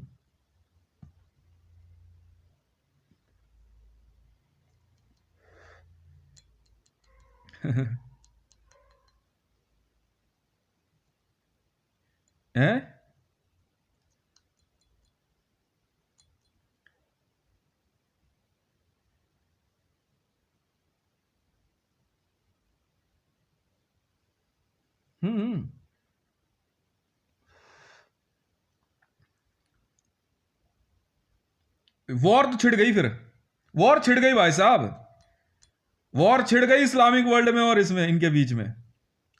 है। हम्म। वॉर तो छिड़ गई, फिर वॉर छिड़ गई भाई साहब, वॉर छिड़ गई इस्लामिक वर्ल्ड में और इसमें, इनके बीच में,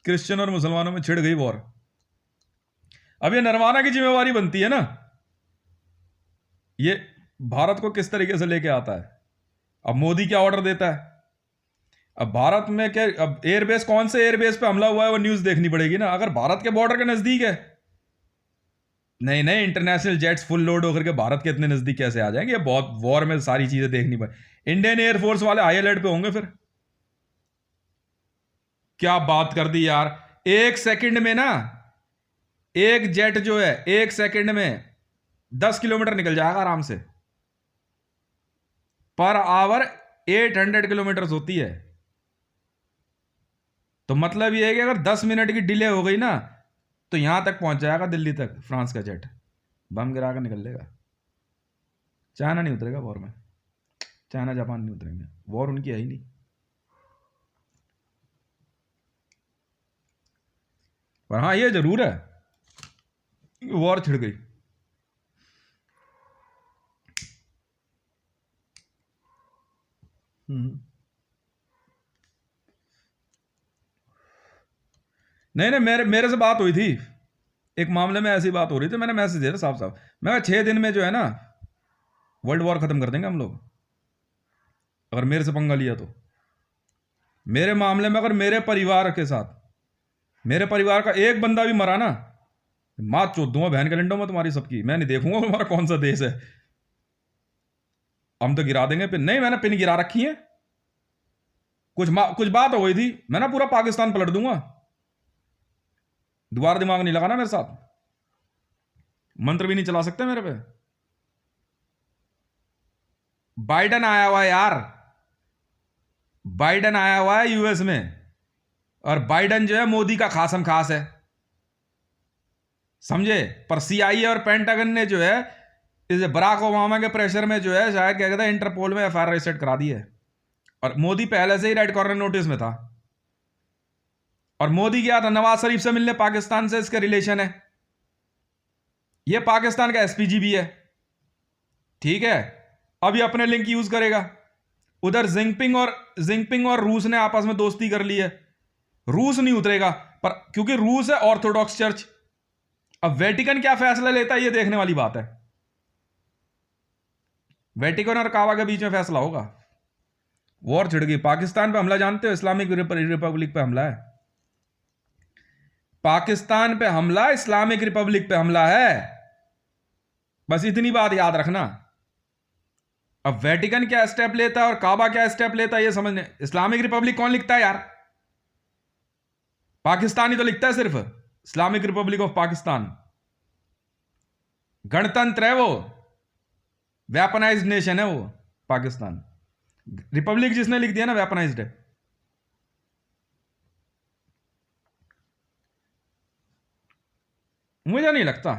क्रिश्चियन और मुसलमानों में छिड़ गई वॉर। अब ये नरवाना की जिम्मेवारी बनती है ना, ये भारत को किस तरीके से लेके आता है। अब मोदी क्या ऑर्डर देता है, अब भारत में क्या, अब एयरबेस, कौन से एयरबेस पे हमला हुआ है वो न्यूज देखनी पड़ेगी ना, अगर भारत के बॉर्डर के नजदीक है। नहीं नहीं, इंटरनेशनल जेट्स फुल लोड होकर के भारत के इतने नजदीक कैसे आ जाएंगे, ये बहुत वॉर में सारी चीजें देखनी पड़े। इंडियन एयरफोर्स वाले हाई अलर्ट पे होंगे फिर। क्या बात कर दी यार, एक सेकंड में ना, एक जेट जो है एक सेकंड में 10 किलोमीटर निकल जाएगा आराम से, पर आवर 800 किलोमीटर होती है। तो मतलब ये है कि अगर 10 मिनट की डिले हो गई ना, तो यहां तक पहुंच जाएगा दिल्ली तक फ्रांस का जेट, बम गिरा कर निकल लेगा। चाइना नहीं उतरेगा वॉर में, चाइना जापान नहीं उतरेंगे, वॉर उनकी है ही नहीं। पर हाँ ये जरूर है, वॉर छिड़ गई। नहीं नहीं, मेरे मेरे से बात हुई थी, एक मामले में ऐसी बात हो रही थी, मैंने मैसेज दिया था साफ साफ, मैं कहा 6 दिन में जो है ना वर्ल्ड वॉर खत्म कर देंगे हम लोग, अगर मेरे से पंगा लिया तो। मेरे मामले में अगर मेरे परिवार के साथ, मेरे परिवार का एक बंदा भी मरा ना, माँ चोद दूंगा बहन के लंडों में तुम्हारी सबकी, मैं नहीं देखूंगा तुम्हारा कौन सा देश है, हम तो गिरा देंगे पिन। नहीं, मैंने पिन गिरा रखी है, कुछ बात हो गई थी, मैं ना पूरा पाकिस्तान पलट दूंगा। दोबारा दिमाग नहीं लगाना मेरे साथ, मंत्र भी नहीं चला सकते मेरे पे। बाइडन आया हुआ है यार, बाइडन आया हुआ है यूएस में, और बाइडन जो है मोदी का खासम खास है, समझे। पर सीआईए और पेंटागन ने जो है इस बराक ओबामा के प्रेशर में जो है शायद क्या कहता है इंटरपोल में एफआईआर रजिस्टर करा दी है, और मोदी पहले से ही रेड कॉर्नर नोटिस में था। और मोदी गया था नवाज शरीफ से मिलने, पाकिस्तान से इसके रिलेशन है, ये पाकिस्तान का एसपीजी भी है, ठीक है। अब ये अपने लिंक यूज करेगा, उधर जिंगपिंग और रूस ने आपस में दोस्ती कर ली है, रूस नहीं उतरेगा, पर क्योंकि रूस है ऑर्थोडॉक्स चर्च। अब वेटिकन क्या फैसला लेता है ये देखने वाली बात है, वेटिकन और काबा के बीच में फैसला होगा। वॉर छिड़ गई, पाकिस्तान पे हमला जानते हो, इस्लामिक रिपब्लिक पे हमला है, पाकिस्तान पे हमला इस्लामिक रिपब्लिक पे हमला है, बस इतनी बात याद रखना। अब वेटिकन क्या स्टेप लेता है और काबा क्या स्टेप लेता है ये समझने, इस्लामिक रिपब्लिक कौन लिखता है यार, पाकिस्तानी तो लिखता है सिर्फ, इस्लामिक रिपब्लिक ऑफ पाकिस्तान, गणतंत्र है वो, वेपनाइज्ड नेशन है वो पाकिस्तान, रिपब्लिक जिसने लिख दिया ना वेपनाइज्ड है। मुझे नहीं लगता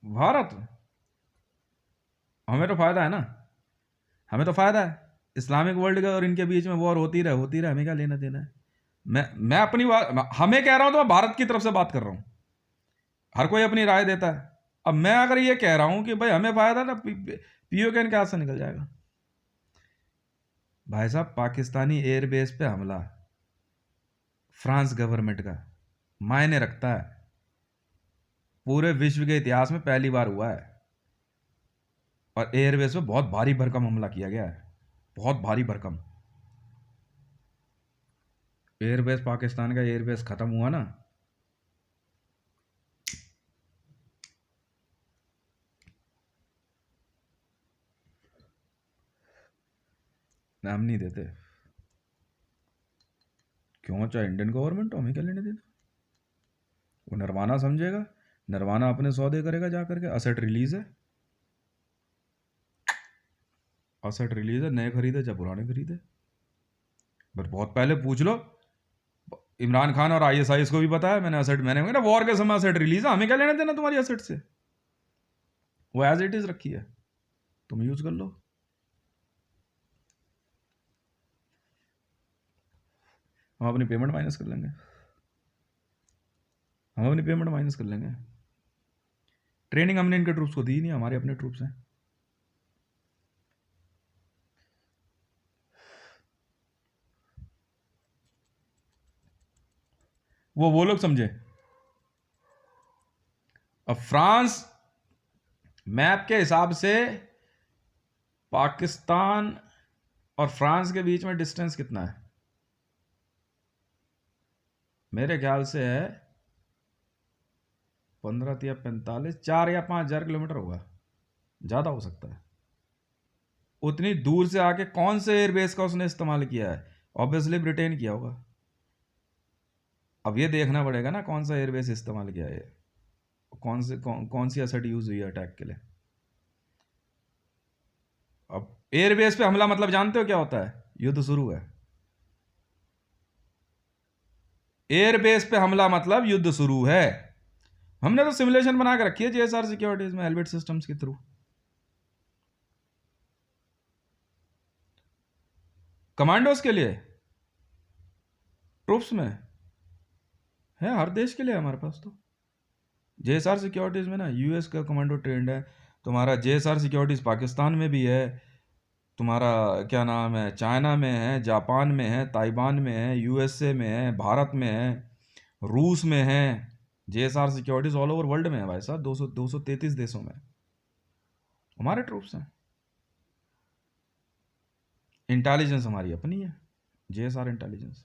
भारत, हमें तो फायदा है ना, हमें तो फायदा है, इस्लामिक वर्ल्ड का और इनके बीच में वॉर होती रहे, हमें क्या लेना देना है। मैं अपनी बात हमें कह रहा हूं तो मैं भारत की तरफ से बात कर रहा हूं, हर कोई अपनी राय देता है। अब मैं अगर ये कह रहा हूं कि भाई हमें फायदा ना, पीओके क्या से निकल जाएगा। भाई साहब पाकिस्तानी एयरबेस पे हमला फ्रांस गवर्नमेंट का मायने रखता है, पूरे विश्व के इतिहास में पहली बार हुआ है, और एयरबेस पे बहुत भारी भरकम हमला किया गया है, बहुत भारी भरकम। एयरबेस, पाकिस्तान का एयरबेस खत्म हुआ ना, नाम नहीं देते, क्यों, चाहे इंडियन गवर्नमेंट हो, हमें क्या लेने देना। वो नरवाना समझेगा, नरवाना अपने सौदे करेगा जा करके, असेट रिलीज है, असेट रिलीज है, नए खरीदे चाहे पुराने खरीदे। बट बहुत पहले पूछ लो, इमरान खान और आईएसआई को भी पता है, मैंने असेट, मैंने कहा ना वॉर के समय असेट रिलीज है, हमें क्या लेने देना तुम्हारी असेट से, वो एज इट इज रखी है, तुम यूज कर लो। हम अपनी पेमेंट माइनस कर लेंगे। हम अपनी पेमेंट माइनस कर लेंगे। ट्रेनिंग हमने इनके ट्रूप्स को दी ही नहीं, हमारे अपने ट्रूप्स हैं। वो लोग समझे। अब फ्रांस मैप के हिसाब से पाकिस्तान और फ्रांस के बीच में डिस्टेंस कितना है? मेरे ख्याल से है 15 या 45, 4 या 5 हज़ार किलोमीटर होगा, ज़्यादा हो सकता है। उतनी दूर से आके कौन से एयरबेस का उसने इस्तेमाल किया है? ऑब्वियसली ब्रिटेन किया होगा। अब ये देखना पड़ेगा ना कौन सा एयरबेस इस्तेमाल किया है, कौन सी एसेट यूज हुई है अटैक के लिए। अब एयरबेस पे हमला मतलब जानते हो क्या होता है? युद्ध शुरू है। एयरबेस पे हमला मतलब युद्ध शुरू है। हमने तो सिमुलेशन बना के रखी है जेएसआर सिक्योरिटीज में, एल्बिट सिस्टम्स के थ्रू। कमांडोज के लिए, ट्रूप्स में है, हर देश के लिए हमारे पास तो। जेएसआर सिक्योरिटीज में ना यूएस का कमांडो ट्रेंड है, तुम्हारा जेएसआर सिक्योरिटीज पाकिस्तान में भी है, तुम्हारा क्या नाम है, चाइना में है, जापान में है, ताइवान में है, यूएसए में है, भारत में है, रूस में है। JSR securities all over world में है भाई साहब, 233 देशों में हमारे ट्रूप्स हैं। इंटेलिजेंस हमारी अपनी है, जेएसआर इंटेलिजेंस।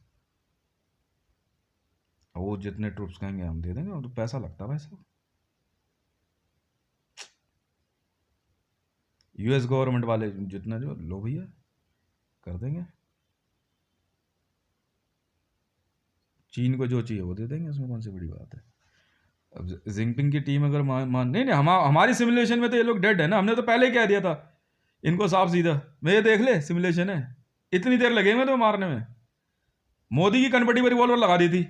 वो जितने ट्रूप्स कहेंगे हम दे देंगे, तो पैसा लगता है भाई साहब। यूएस गवर्नमेंट वाले जितना जो लो भैया कर देंगे, चीन को जो चाहिए वो दे देंगे, उसमें कौन सी बड़ी बात है। अब जिनपिंग की टीम अगर नहीं हमारी सिमुलेशन में तो ये लोग डेड है ना, हमने तो पहले ही कह दिया था इनको साफ सीधा। मैं ये देख ले सिमुलेशन है, इतनी देर लगेंगे तो मारने में। मोदी की कनपटी पर रिवॉल्वर लगा दी थी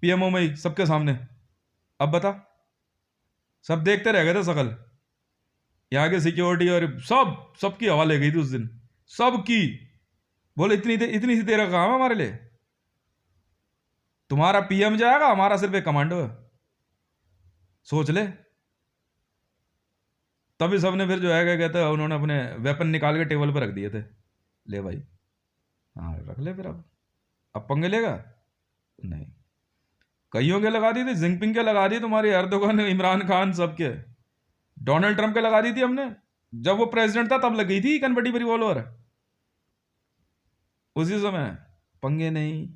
पीएमओ में ही सबके सामने। अब बता, सब देखते रह गए थे सकल, यहाँ के सिक्योरिटी और सबकी हवा ले गई थी उस दिन, सबकी। बोले इतनी सी तेरा काम है हमारे लिए, तुम्हारा पीएम जाएगा, हमारा सिर्फ एक कमांडो है, सोच ले। तभी सबने फिर जो है क्या कहते हैं, उन्होंने अपने वेपन निकाल के टेबल पर रख दिए थे, ले भाई हाँ रख ले फिर। अब पंगे लेगा नहीं। कईयों के लगा दी थी, जिनपिंग के लगा दी, तुम्हारी एर्दोगन, इमरान खान, सबके, डोनाल्ड ट्रंप के लगा दी थी हमने। जब वो प्रेसिडेंट था तब लग गई थी कनपटी पर रिवॉल्वर, उसी समय। पंगे नहीं,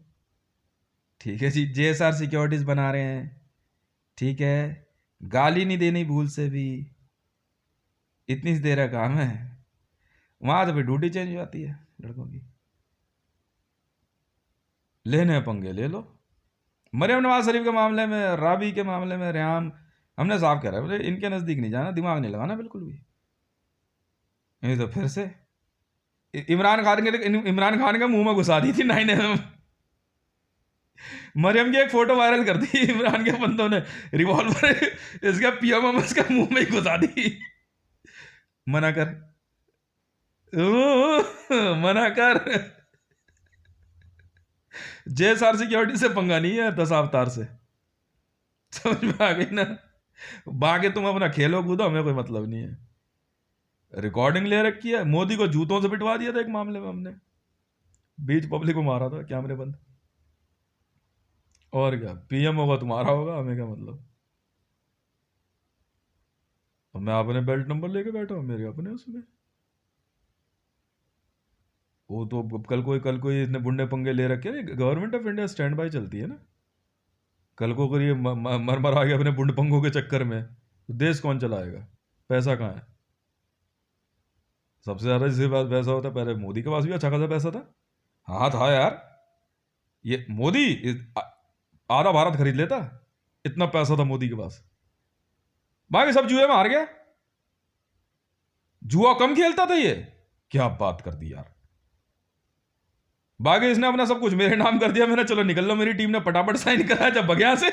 ठीक है जी, जेएसआर सिक्योरिटीज बना रहे हैं, ठीक है, गाली नहीं देनी भूल से भी, इतनी सी देर का काम है। वहां तो फिर ड्यूटी चेंज हो जाती है लड़कों की। लेने पंगे ले लो। मरियम नवाज शरीफ के मामले में, राबी के मामले में, रेहान, हमने साफ कह रहा है, बोले इनके नजदीक नहीं जाना, दिमाग नहीं लगाना बिल्कुल भी। नहीं तो फिर से इमरान खान के मुंह में घुसा दी थी 9/11। मरियम की एक फोटो वायरल कर दी इमरान के बंदों ने, रिवॉल्वर इसका पीएम इसका मुंह में ही घुसा दी। मना कर, मना कर। जेएसआर सिक्योरिटी से पंगा नहीं है, 10 अवतार से, समझ में आ गई ना। बाकी तुम अपना खेलो कूदो, हमें कोई मतलब नहीं है। रिकॉर्डिंग ले रखी है, मोदी को जूतों से पिटवा दिया था एक मामले में हमने, बीच पब्लिक को मारा था, कैमरे बंद। और क्या, पीएम होगा तुम्हारा होगा, हमें क्या मतलब। मैं अपने बेल्ट नंबर लेके बैठा हूँ, मेरे अपने उसमें। वो तो कल कोई इतने बुंडे पंगे ले रखे हैं। Government of India stand by चलती है ना, कल को अगर ये मर आ गया अपने बुंड पंगों के चक्कर में, तो देश कौन चलाएगा? पैसा कहाँ है? सबसे ज्यादा जिसके पास पैसा होता है, पहले मोदी के पास भी अच्छा खासा पैसा था। हाँ था यार, ये मोदी आधा भारत खरीद लेता, इतना पैसा था मोदी के पास। बाकी सब जुए में हार गया, जुआ कम खेलता था ये, क्या बात कर दी यार। बाकी इसने अपना सब कुछ मेरे नाम कर दिया, मैंने चलो निकल लो, मेरी टीम ने फटाफट साइन कराया जब बगया से।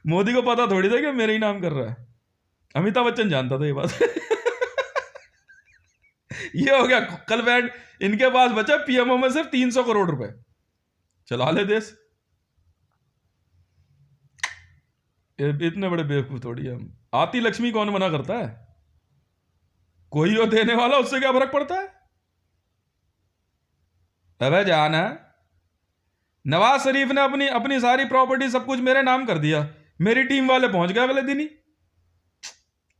मोदी को पता थोड़ी था कि मेरे ही नाम कर रहा है, अमिताभ बच्चन जानता था ये बात। ये हो गया कल बैंड, इनके पास बचा पीएमओ में सिर्फ 300 करोड़ रुपए, चला ले देश। इतने बड़े बेवकूफ थोड़ी है हम। आती लक्ष्मी कौन मना करता है? कोई हो देने वाला, उससे क्या फर्क पड़ता है? अबे जान है, नवाज शरीफ ने अपनी अपनी सारी प्रॉपर्टी सब कुछ मेरे नाम कर दिया, मेरी टीम वाले पहुंच गए अगले दिन ही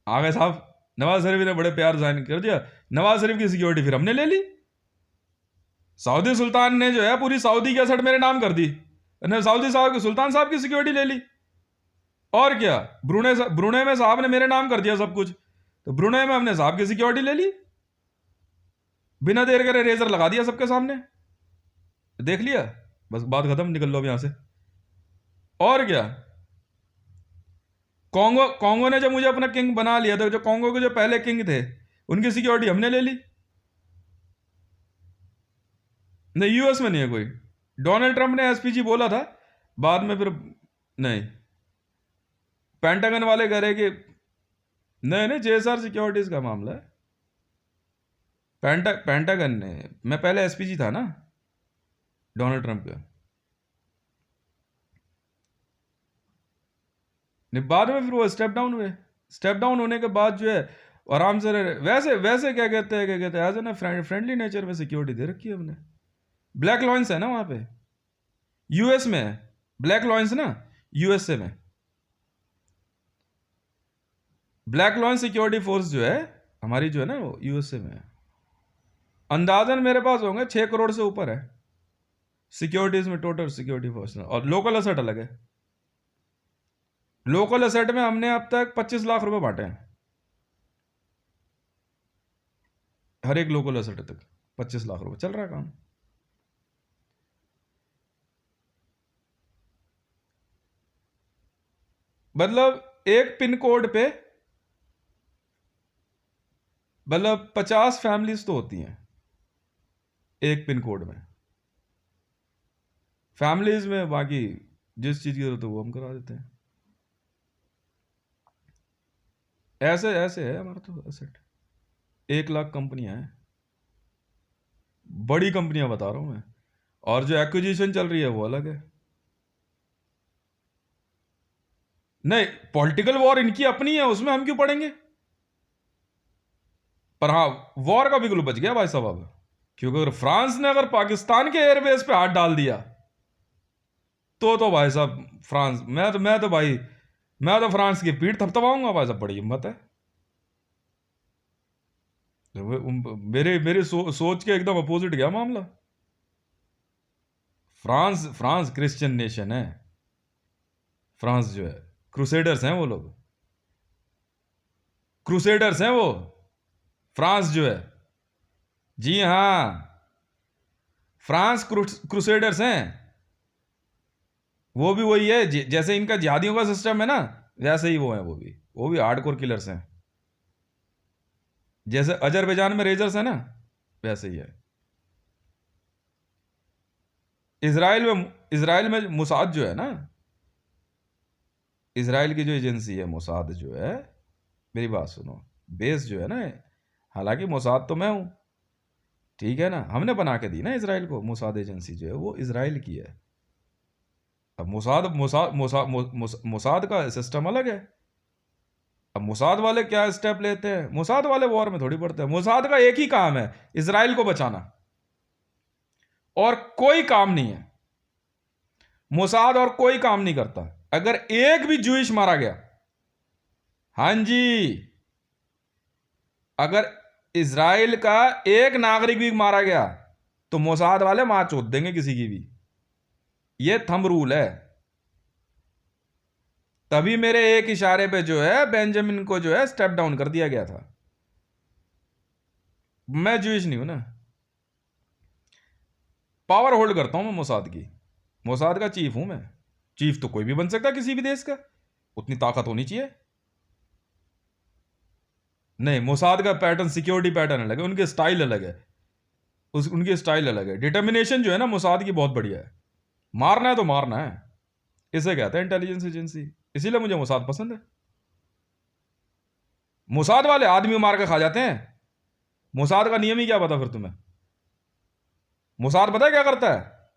आ गए साहब। नवाज शरीफ ने बड़े प्यार साइन कर दिया, नवाज शरीफ की सिक्योरिटी फिर हमने ले ली। सऊदी सुल्तान ने जो है पूरी सऊदी की असट मेरे नाम कर दी, सऊदी साहब सुल्तान साहब की सिक्योरिटी ले ली। और क्या, ब्रुने में साहब ने मेरे नाम कर दिया सब कुछ, तो ब्रुने में हमने साहब की सिक्योरिटी ले ली, बिना देर करे रेजर लगा दिया सबके सामने, देख लिया, बस बात खत्म, निकल लो अब यहां से। और क्या, कॉन्गो ने जब मुझे अपना किंग बना लिया, तो जो कॉन्गो के जो पहले किंग थे उनकी सिक्योरिटी हमने ले ली। नहीं, यूएस में नहीं है कोई। डोनाल्ड ट्रंप ने एसपीजी बोला था, बाद में फिर नहीं, पेंटागन वाले कह रहे कि नहीं नहीं, जेएसआर सिक्योरिटीज का मामला है। पेंटागन ने, मैं पहले एसपीजी था ना डोनाल्ड ट्रंप का, नहीं बाद में फिर वो स्टेप डाउन हुए। स्टेप डाउन होने के बाद जो है आराम से वैसे वैसे क्या कहते हैं एज ए ना फ्रेंडली नेचर में सिक्योरिटी दे रखी है हमने। ब्लैक लॉयंस है ना वहां पे, यूएस में है ब्लैक लॉयंस ना, यूएसए में ब्लैक लॉयंस सिक्योरिटी फोर्स जो है हमारी जो है ना, वो यूएसए में है। अंदाजन मेरे पास होंगे 6 करोड़ से ऊपर है सिक्योरिटीज में, टोटल सिक्योरिटी फोर्स, और लोकल असेट अलग है। लोकल असेट में हमने अब तक 25 लाख रुपए बांटे हैं, हर एक लोकल असेट तक 25 लाख रुपए, चल रहा है काम। मतलब एक पिन कोड पे मतलब 50 फैमिलीज तो होती हैं एक पिन कोड में, फैमिलीज में बाकी जिस चीज की जरूरत है वो हम करा देते हैं। ऐसे ऐसे है हमारा तो असेट, 1 लाख कंपनियां हैं, बड़ी कंपनियां बता रहा हूं मैं, और जो एक्विजिशन चल रही है वो अलग है। नहीं, पॉलिटिकल वॉर इनकी अपनी है, उसमें हम क्यों पड़ेंगे? पर हाँ, वॉर का बिगुल बच गया भाई साहब अब, क्योंकि अगर फ्रांस ने अगर पाकिस्तान के एयरबेस पे हाथ डाल दिया तो भाई साहब फ्रांस, मैं तो फ्रांस की पीठ थपथपाऊंगा भाई साहब, बड़ी हिम्मत है। मेरे सोच के एकदम अपोजिट गया मामला। फ्रांस क्रिश्चियन नेशन है, फ्रांस जो है क्रूसेडर्स हैं वो लोग, क्रूसेडर्स हैं वो, फ्रांस जो है, जी हां, फ्रांस क्रूसेडर्स हैं। वो भी वही है, जैसे इनका जिहादियों का सिस्टम है ना, वैसे ही वो है, वो भी हार्डकोर किलर्स हैं। जैसे अजरबैजान में रेजर्स है ना, वैसे ही है। इजराइल में मुसाद जो है ना, इजराइल की जो एजेंसी है मुसाद जो है, मेरी बात सुनो, बेस जो है ना, हालांकि मुसाद तो मैं हूं, ठीक है ना, हमने बना के दी ना इजराइल को, मुसाद एजेंसी जो है वो इजराइल की है। अब मुसाद का सिस्टम अलग है। अब मुसाद वाले क्या स्टेप लेते हैं, मुसाद वाले वॉर में थोड़ी पड़ते हैं। मुसाद का एक ही काम है, इजराइल को बचाना, और कोई काम नहीं है। मुसाद और कोई काम नहीं करता। अगर एक भी जूइश मारा गया, हां जी, अगर इजराइल का एक नागरिक भी मारा गया तो मुसाद वाले मार चोद देंगे किसी की भी, ये थंब रूल है। तभी मेरे एक इशारे पे जो है बेंजामिन को जो है स्टेप डाउन कर दिया गया था। मैं जूइश नहीं हूं ना, पावर होल्ड करता हूं मैं मुसाद की, मुसाद का चीफ हूं मैं। चीफ तो कोई भी बन सकता है किसी भी देश का, उतनी ताकत होनी चाहिए। नहीं, मुसाद का पैटर्न, सिक्योरिटी पैटर्न अलग है, उनके स्टाइल अलग है, उनकी स्टाइल अलग है। डिटर्मिनेशन जो है ना मुसाद की बहुत बढ़िया है, मारना है तो मारना है, इसे कहते हैं इंटेलिजेंस एजेंसी, इसीलिए मुझे मुसाद पसंद है। मुसाद वाले आदमी मार के खा जाते हैं। मुसाद का नियम ही क्या पता फिर तुम्हें? मुसाद पता है क्या करता है?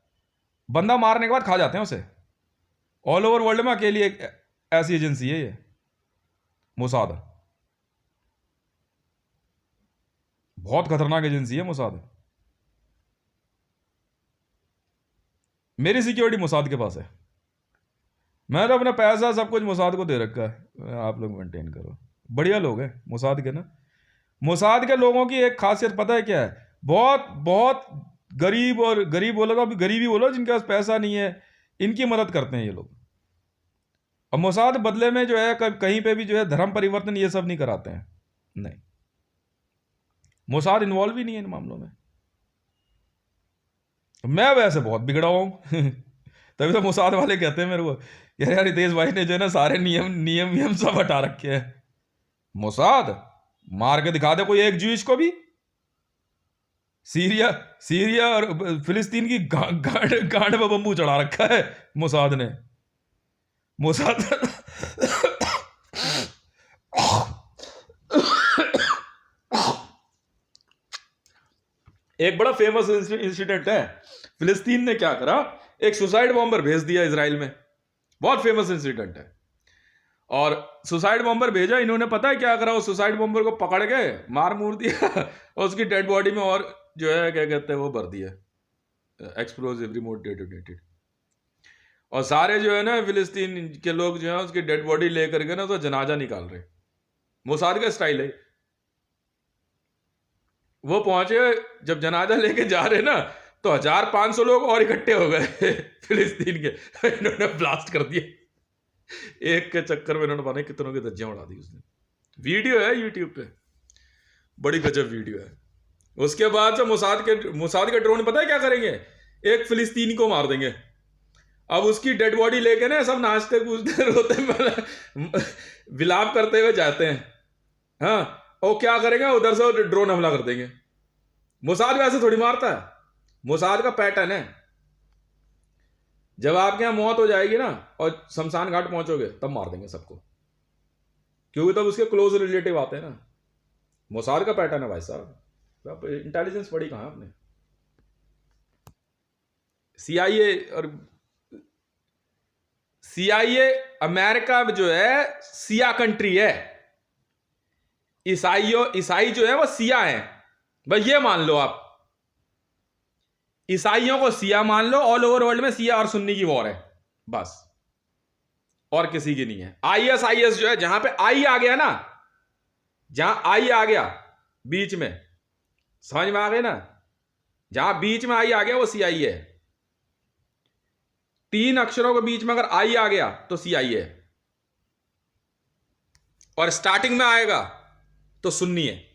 बंदा मारने के बाद खा जाते हैं उसे। ऑल ओवर वर्ल्ड में अकेली ऐसी एजेंसी है ये मोसाद। बहुत खतरनाक एजेंसी है मोसाद। मेरी सिक्योरिटी मोसाद के पास है। मैं तो अपना पैसा सब कुछ मोसाद को दे रखा है, आप लोग मेंटेन करो। बढ़िया लोग हैं मोसाद के ना। मोसाद के लोगों की एक खासियत पता है क्या है? बहुत बहुत गरीब, और गरीब बोलो तो अभी गरीबी बोलो, जिनके पास पैसा नहीं है, इनकी मदद करते हैं ये लोग। और मोसाद बदले में जो है कहीं पे भी जो है धर्म परिवर्तन ये सब नहीं कराते हैं, नहीं। मोसाद इन्वॉल्व ही नहीं है इन मामलों में। मैं वैसे बहुत बिगड़ा हुआ हूं तभी तो मोसाद वाले कहते हैं मेरे को, यार रितेश भाई ने जो है ना सारे नियम नियम नियम सब हटा रखे हैं। मोसाद मार के दिखा दे कोई एक जूइश को भी। सीरिया सीरिया और फिलिस्तीन की गांड में बम्बू चढ़ा रखा है मोसाद ने। मोसाद एक बड़ा फेमस इंसिडेंट है, फिलिस्तीन ने क्या करा, एक सुसाइड बॉम्बर भेज दिया इजराइल में। बहुत फेमस इंसिडेंट है। और सुसाइड बॉम्बर भेजा इन्होंने, पता है क्या करा, उस सुसाइड बॉम्बर को पकड़ के मार मूर दिया और उसकी डेड बॉडी में और जो है क्या कहते हैं वो भर दिया, एक्सप्लोजिव रिमोट डेटोनेटेड। और सारे जो है ना फिलिस्तीन के लोग जो है उसकी डेड बॉडी लेकर के ना तो जनाजा निकाल रहे। मोसाद का स्टाइल है। वो पहुंचे, जब जनाजा लेके जा रहे ना तो 1500 लोग और इकट्ठे हो गए फिलिस्तीन के। इन्होंने ब्लास्ट कर दिया एक के चक्कर में, इन्होंने पता नहीं कितनों की धज्जियां उड़ा दी उसने। वीडियो है यूट्यूब पे, बड़ी गजब वीडियो है। उसके बाद जो मोसाद के ड्रोन पता है क्या करेंगे, एक फिलिस्तीनी को मार देंगे। अब उसकी डेड बॉडी लेके ना सब नाचते कूदते रोते विलाप करते हुए जाते हैं। हाँ, और क्या करेंगे, उधर से ड्रोन हमला कर देंगे। मोसाद वैसे थोड़ी मारता है, मोसाद का पैटर्न है, जब आपके यहां मौत हो जाएगी ना और शमशान घाट पहुंचोगे तब मार देंगे सबको, क्योंकि तब उसके क्लोज रिलेटिव आते हैं ना। मोसाद का पैटर्न है भाई साहब। आप इंटेलिजेंस पढ़ी कहां आपने? सीआईए अमेरिका में जो है सिया कंट्री है। ईसाई जो है वो सिया है, बस ये मान लो आप। ईसाइयों को सिया मान लो, ऑल ओवर वर्ल्ड में सिया और सुन्नी की वॉर है बस, और किसी की नहीं है। आईएस जो है, जहां पे आई आ गया ना, जहां आई आ गया बीच में, समझ में आ गए ना, जहां बीच में आई आ गया वो सीआई है। 3 अक्षरों के बीच में अगर आई आ गया तो सीआई है, और स्टार्टिंग में आएगा तो सुन्नी है।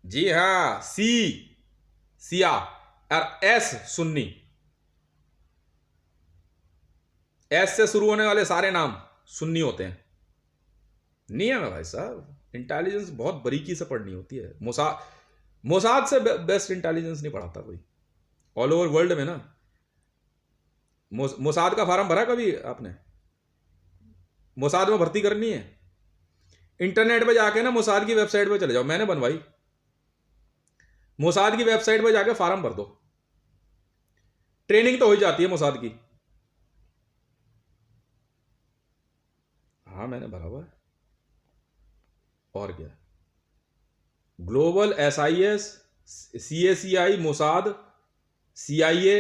जी हां, सिया और एस सुन्नी। एस से शुरू होने वाले सारे नाम सुन्नी होते हैं। नियम है भाई साहब। इंटेलिजेंस बहुत बारीकी से पढ़नी होती है। मोसाद से बेस्ट इंटेलिजेंस नहीं पढ़ाता कोई ऑल ओवर वर्ल्ड में ना। मोसाद का फार्म भरा कभी आपने? मोसाद में भर्ती करनी है, इंटरनेट पे जाके ना मोसाद की वेबसाइट पे चले जाओ, मैंने बनवाई। मोसाद की वेबसाइट पे जाके फार्म भर दो, ट्रेनिंग तो हो ही जाती है मोसाद की। हाँ मैंने भरा हुआ है। और क्या, global SIS, CACI, Mossad, CIA,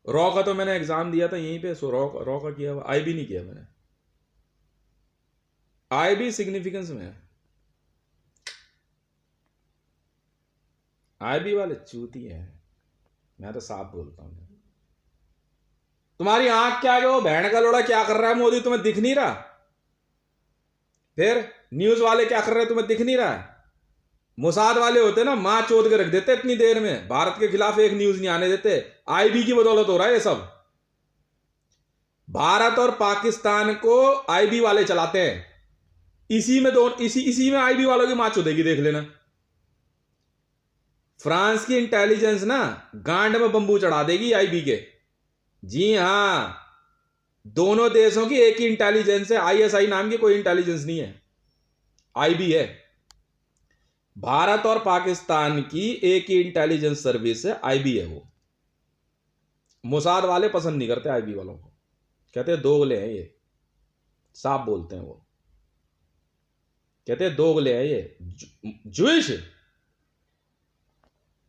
raw का तो मैंने एग्जाम दिया था यहीं पे, सो रॉ का किया हुआ। IB नहीं किया मैंने। IB सिग्निफिकेंस में है। IB वाले चूती हैं, मैं तो साफ बोलता हूं। तुम्हारी आंख क्या है, वो बहन का लोड़ा क्या कर रहा है मोदी, तुम्हें दिख नहीं रहा? फिर न्यूज वाले क्या कर रहे हैं, तुम्हें दिख नहीं रहा है? मोसाद वाले होते ना, मां चोद के रख देते इतनी देर में, भारत के खिलाफ एक न्यूज नहीं आने देते। IB की बदौलत हो रहा है ये सब। भारत और पाकिस्तान को IB वाले चलाते हैं। इसी में IB वालों की मां चोदेगी, देख लेना। फ्रांस की इंटेलिजेंस ना गांड में बंबू चढ़ा देगी IB के। जी हां, दोनों देशों की एक ही इंटेलिजेंस है। ISI नाम की कोई इंटेलिजेंस नहीं है, IB है। भारत और पाकिस्तान की एक ही इंटेलिजेंस सर्विस है, IB है वो। मोसाद वाले पसंद नहीं करते IB वालों को, कहते हैं दोगले हैं ये, साफ बोलते हैं वो, कहते हैं दोगले हैं ये।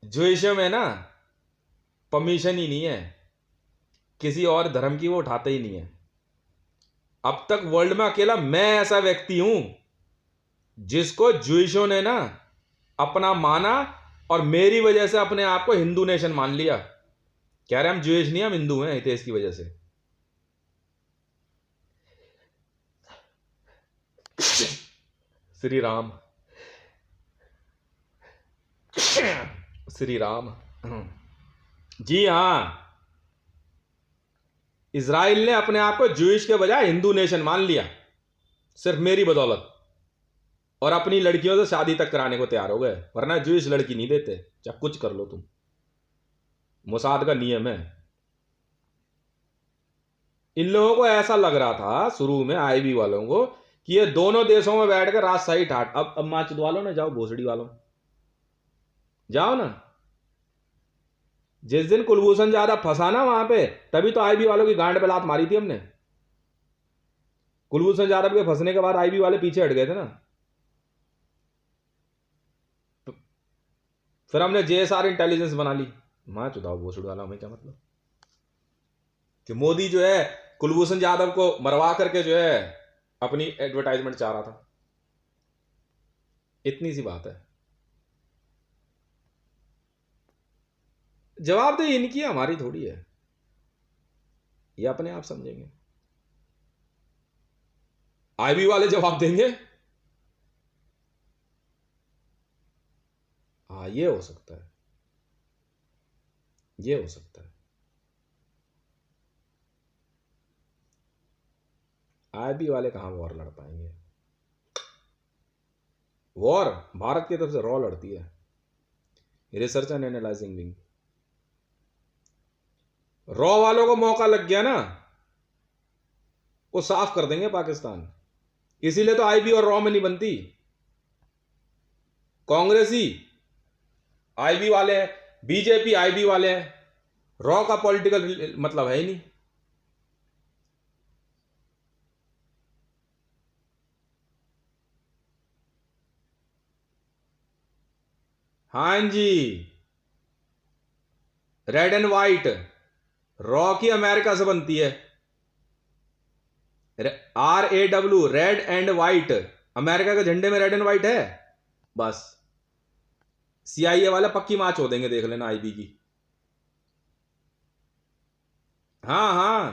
ज्यूइश में ना परमिशन ही नहीं है, किसी और धर्म की वो उठाते ही नहीं है। अब तक वर्ल्ड में अकेला मैं ऐसा व्यक्ति हूं जिसको ज्यूइशों ने ना अपना माना और मेरी वजह से अपने आप को हिंदू नेशन मान लिया। कह रहे हम ज्यूइश नहीं, हम हिंदू हैं हितेश की वजह से। श्री राम, श्री राम। जी हां, इजराइल ने अपने आप को ज्यूइश के बजाय हिंदू नेशन मान लिया, सिर्फ मेरी बदौलत। और अपनी लड़कियों से शादी तक कराने को तैयार हो गए, वरना ज्यूइश लड़की नहीं देते, चाहे कुछ कर लो तुम। मोसाद का नियम है। इन लोगों को ऐसा लग रहा था शुरू में, आईबी वालों को, कि ये दोनों देशों में बैठकर राजशाही ठाट। अब माचुद वालों ने जाओ, भोसड़ी वालों जाओ ना। जिस दिन कुलभूषण जाधव फंसा ना वहां पे, तभी तो आईबी वालों की गांड पे लात मारी थी हमने। कुलभूषण जाधव के फंसने के बाद आईबी वाले पीछे हट गए थे ना। फिर हमने जेएसआर इंटेलिजेंस बना ली। मां चुदाओ भोसड़ी वाला, हमें क्या मतलब कि मोदी जो है कुलभूषण जाधव को मरवा करके जो है अपनी एडवर्टाइजमेंट चाह रहा था। इतनी सी बात है। जवाबदेही इनकी है, हमारी थोड़ी है। ये अपने आप समझेंगे। आईबी वाले जवाब देंगे। हाँ, ये हो सकता है, ये हो सकता है। आईबी वाले कहां वॉर लड़ पाएंगे। वॉर भारत की तरफ से रॉ लड़ती है, research and analysing wing. Raw वालों को मौका लग गया ना, वो साफ कर देंगे पाकिस्तान। इसीलिए तो आईबी और रॉ में नहीं बनती। कांग्रेसी आईबी वाले हैं, बीजेपी आईबी वाले हैं, रॉ का पॉलिटिकल मतलब है ही नहीं। हां जी, रेड एंड व्हाइट, रॉ की अमेरिका से बनती है। RAW, red and white. America के झंडे में रेड एंड व्हाइट है। बस CIA वाले पक्की माच हो देंगे, देख लेना आईबी की। हाँ हाँ,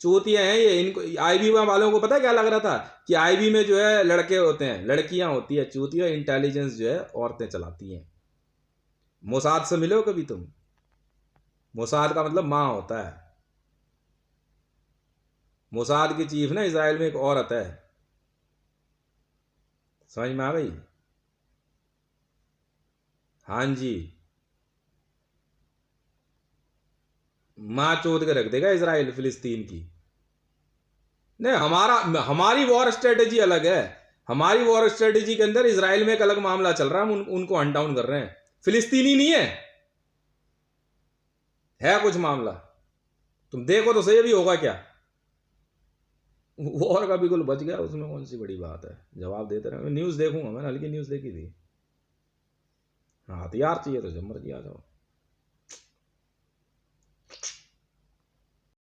चूतिया हैं ये। इनको आईबी वालों को पता है क्या लग रहा था कि आईबी में जो है लड़के होते हैं, लड़कियां होती है। चूतिया इंटेलिजेंस जो है औरतें चलाती हैं। मोसाद से मिले हो कभी तुम? मोसाद का मतलब मां होता है। मोसाद की चीफ ना इजराइल में एक औरत है। समझ में आ गई? हाँ जी, मां चोद के रख देगा इजराइल फिलिस्तीन की। नहीं, हमारी वॉर स्ट्रेटेजी अलग है। हमारी वॉर स्ट्रेटेजी के अंदर इजराइल में एक अलग मामला चल रहा है, हम उनको हंट डाउन कर रहे हैं। फिलिस्तीनी नहीं है कुछ मामला। तुम देखो तो सही, अभी होगा क्या। वॉर का बिल्कुल बच गया, उसमें कौन सी बड़ी बात है। जवाब देते रहे। न्यूज़ देखूंगा, मैंने हल्की न्यूज़ देखी थी। हाँ, हथियार चाहिए तो जब मर्जी आ जाओ।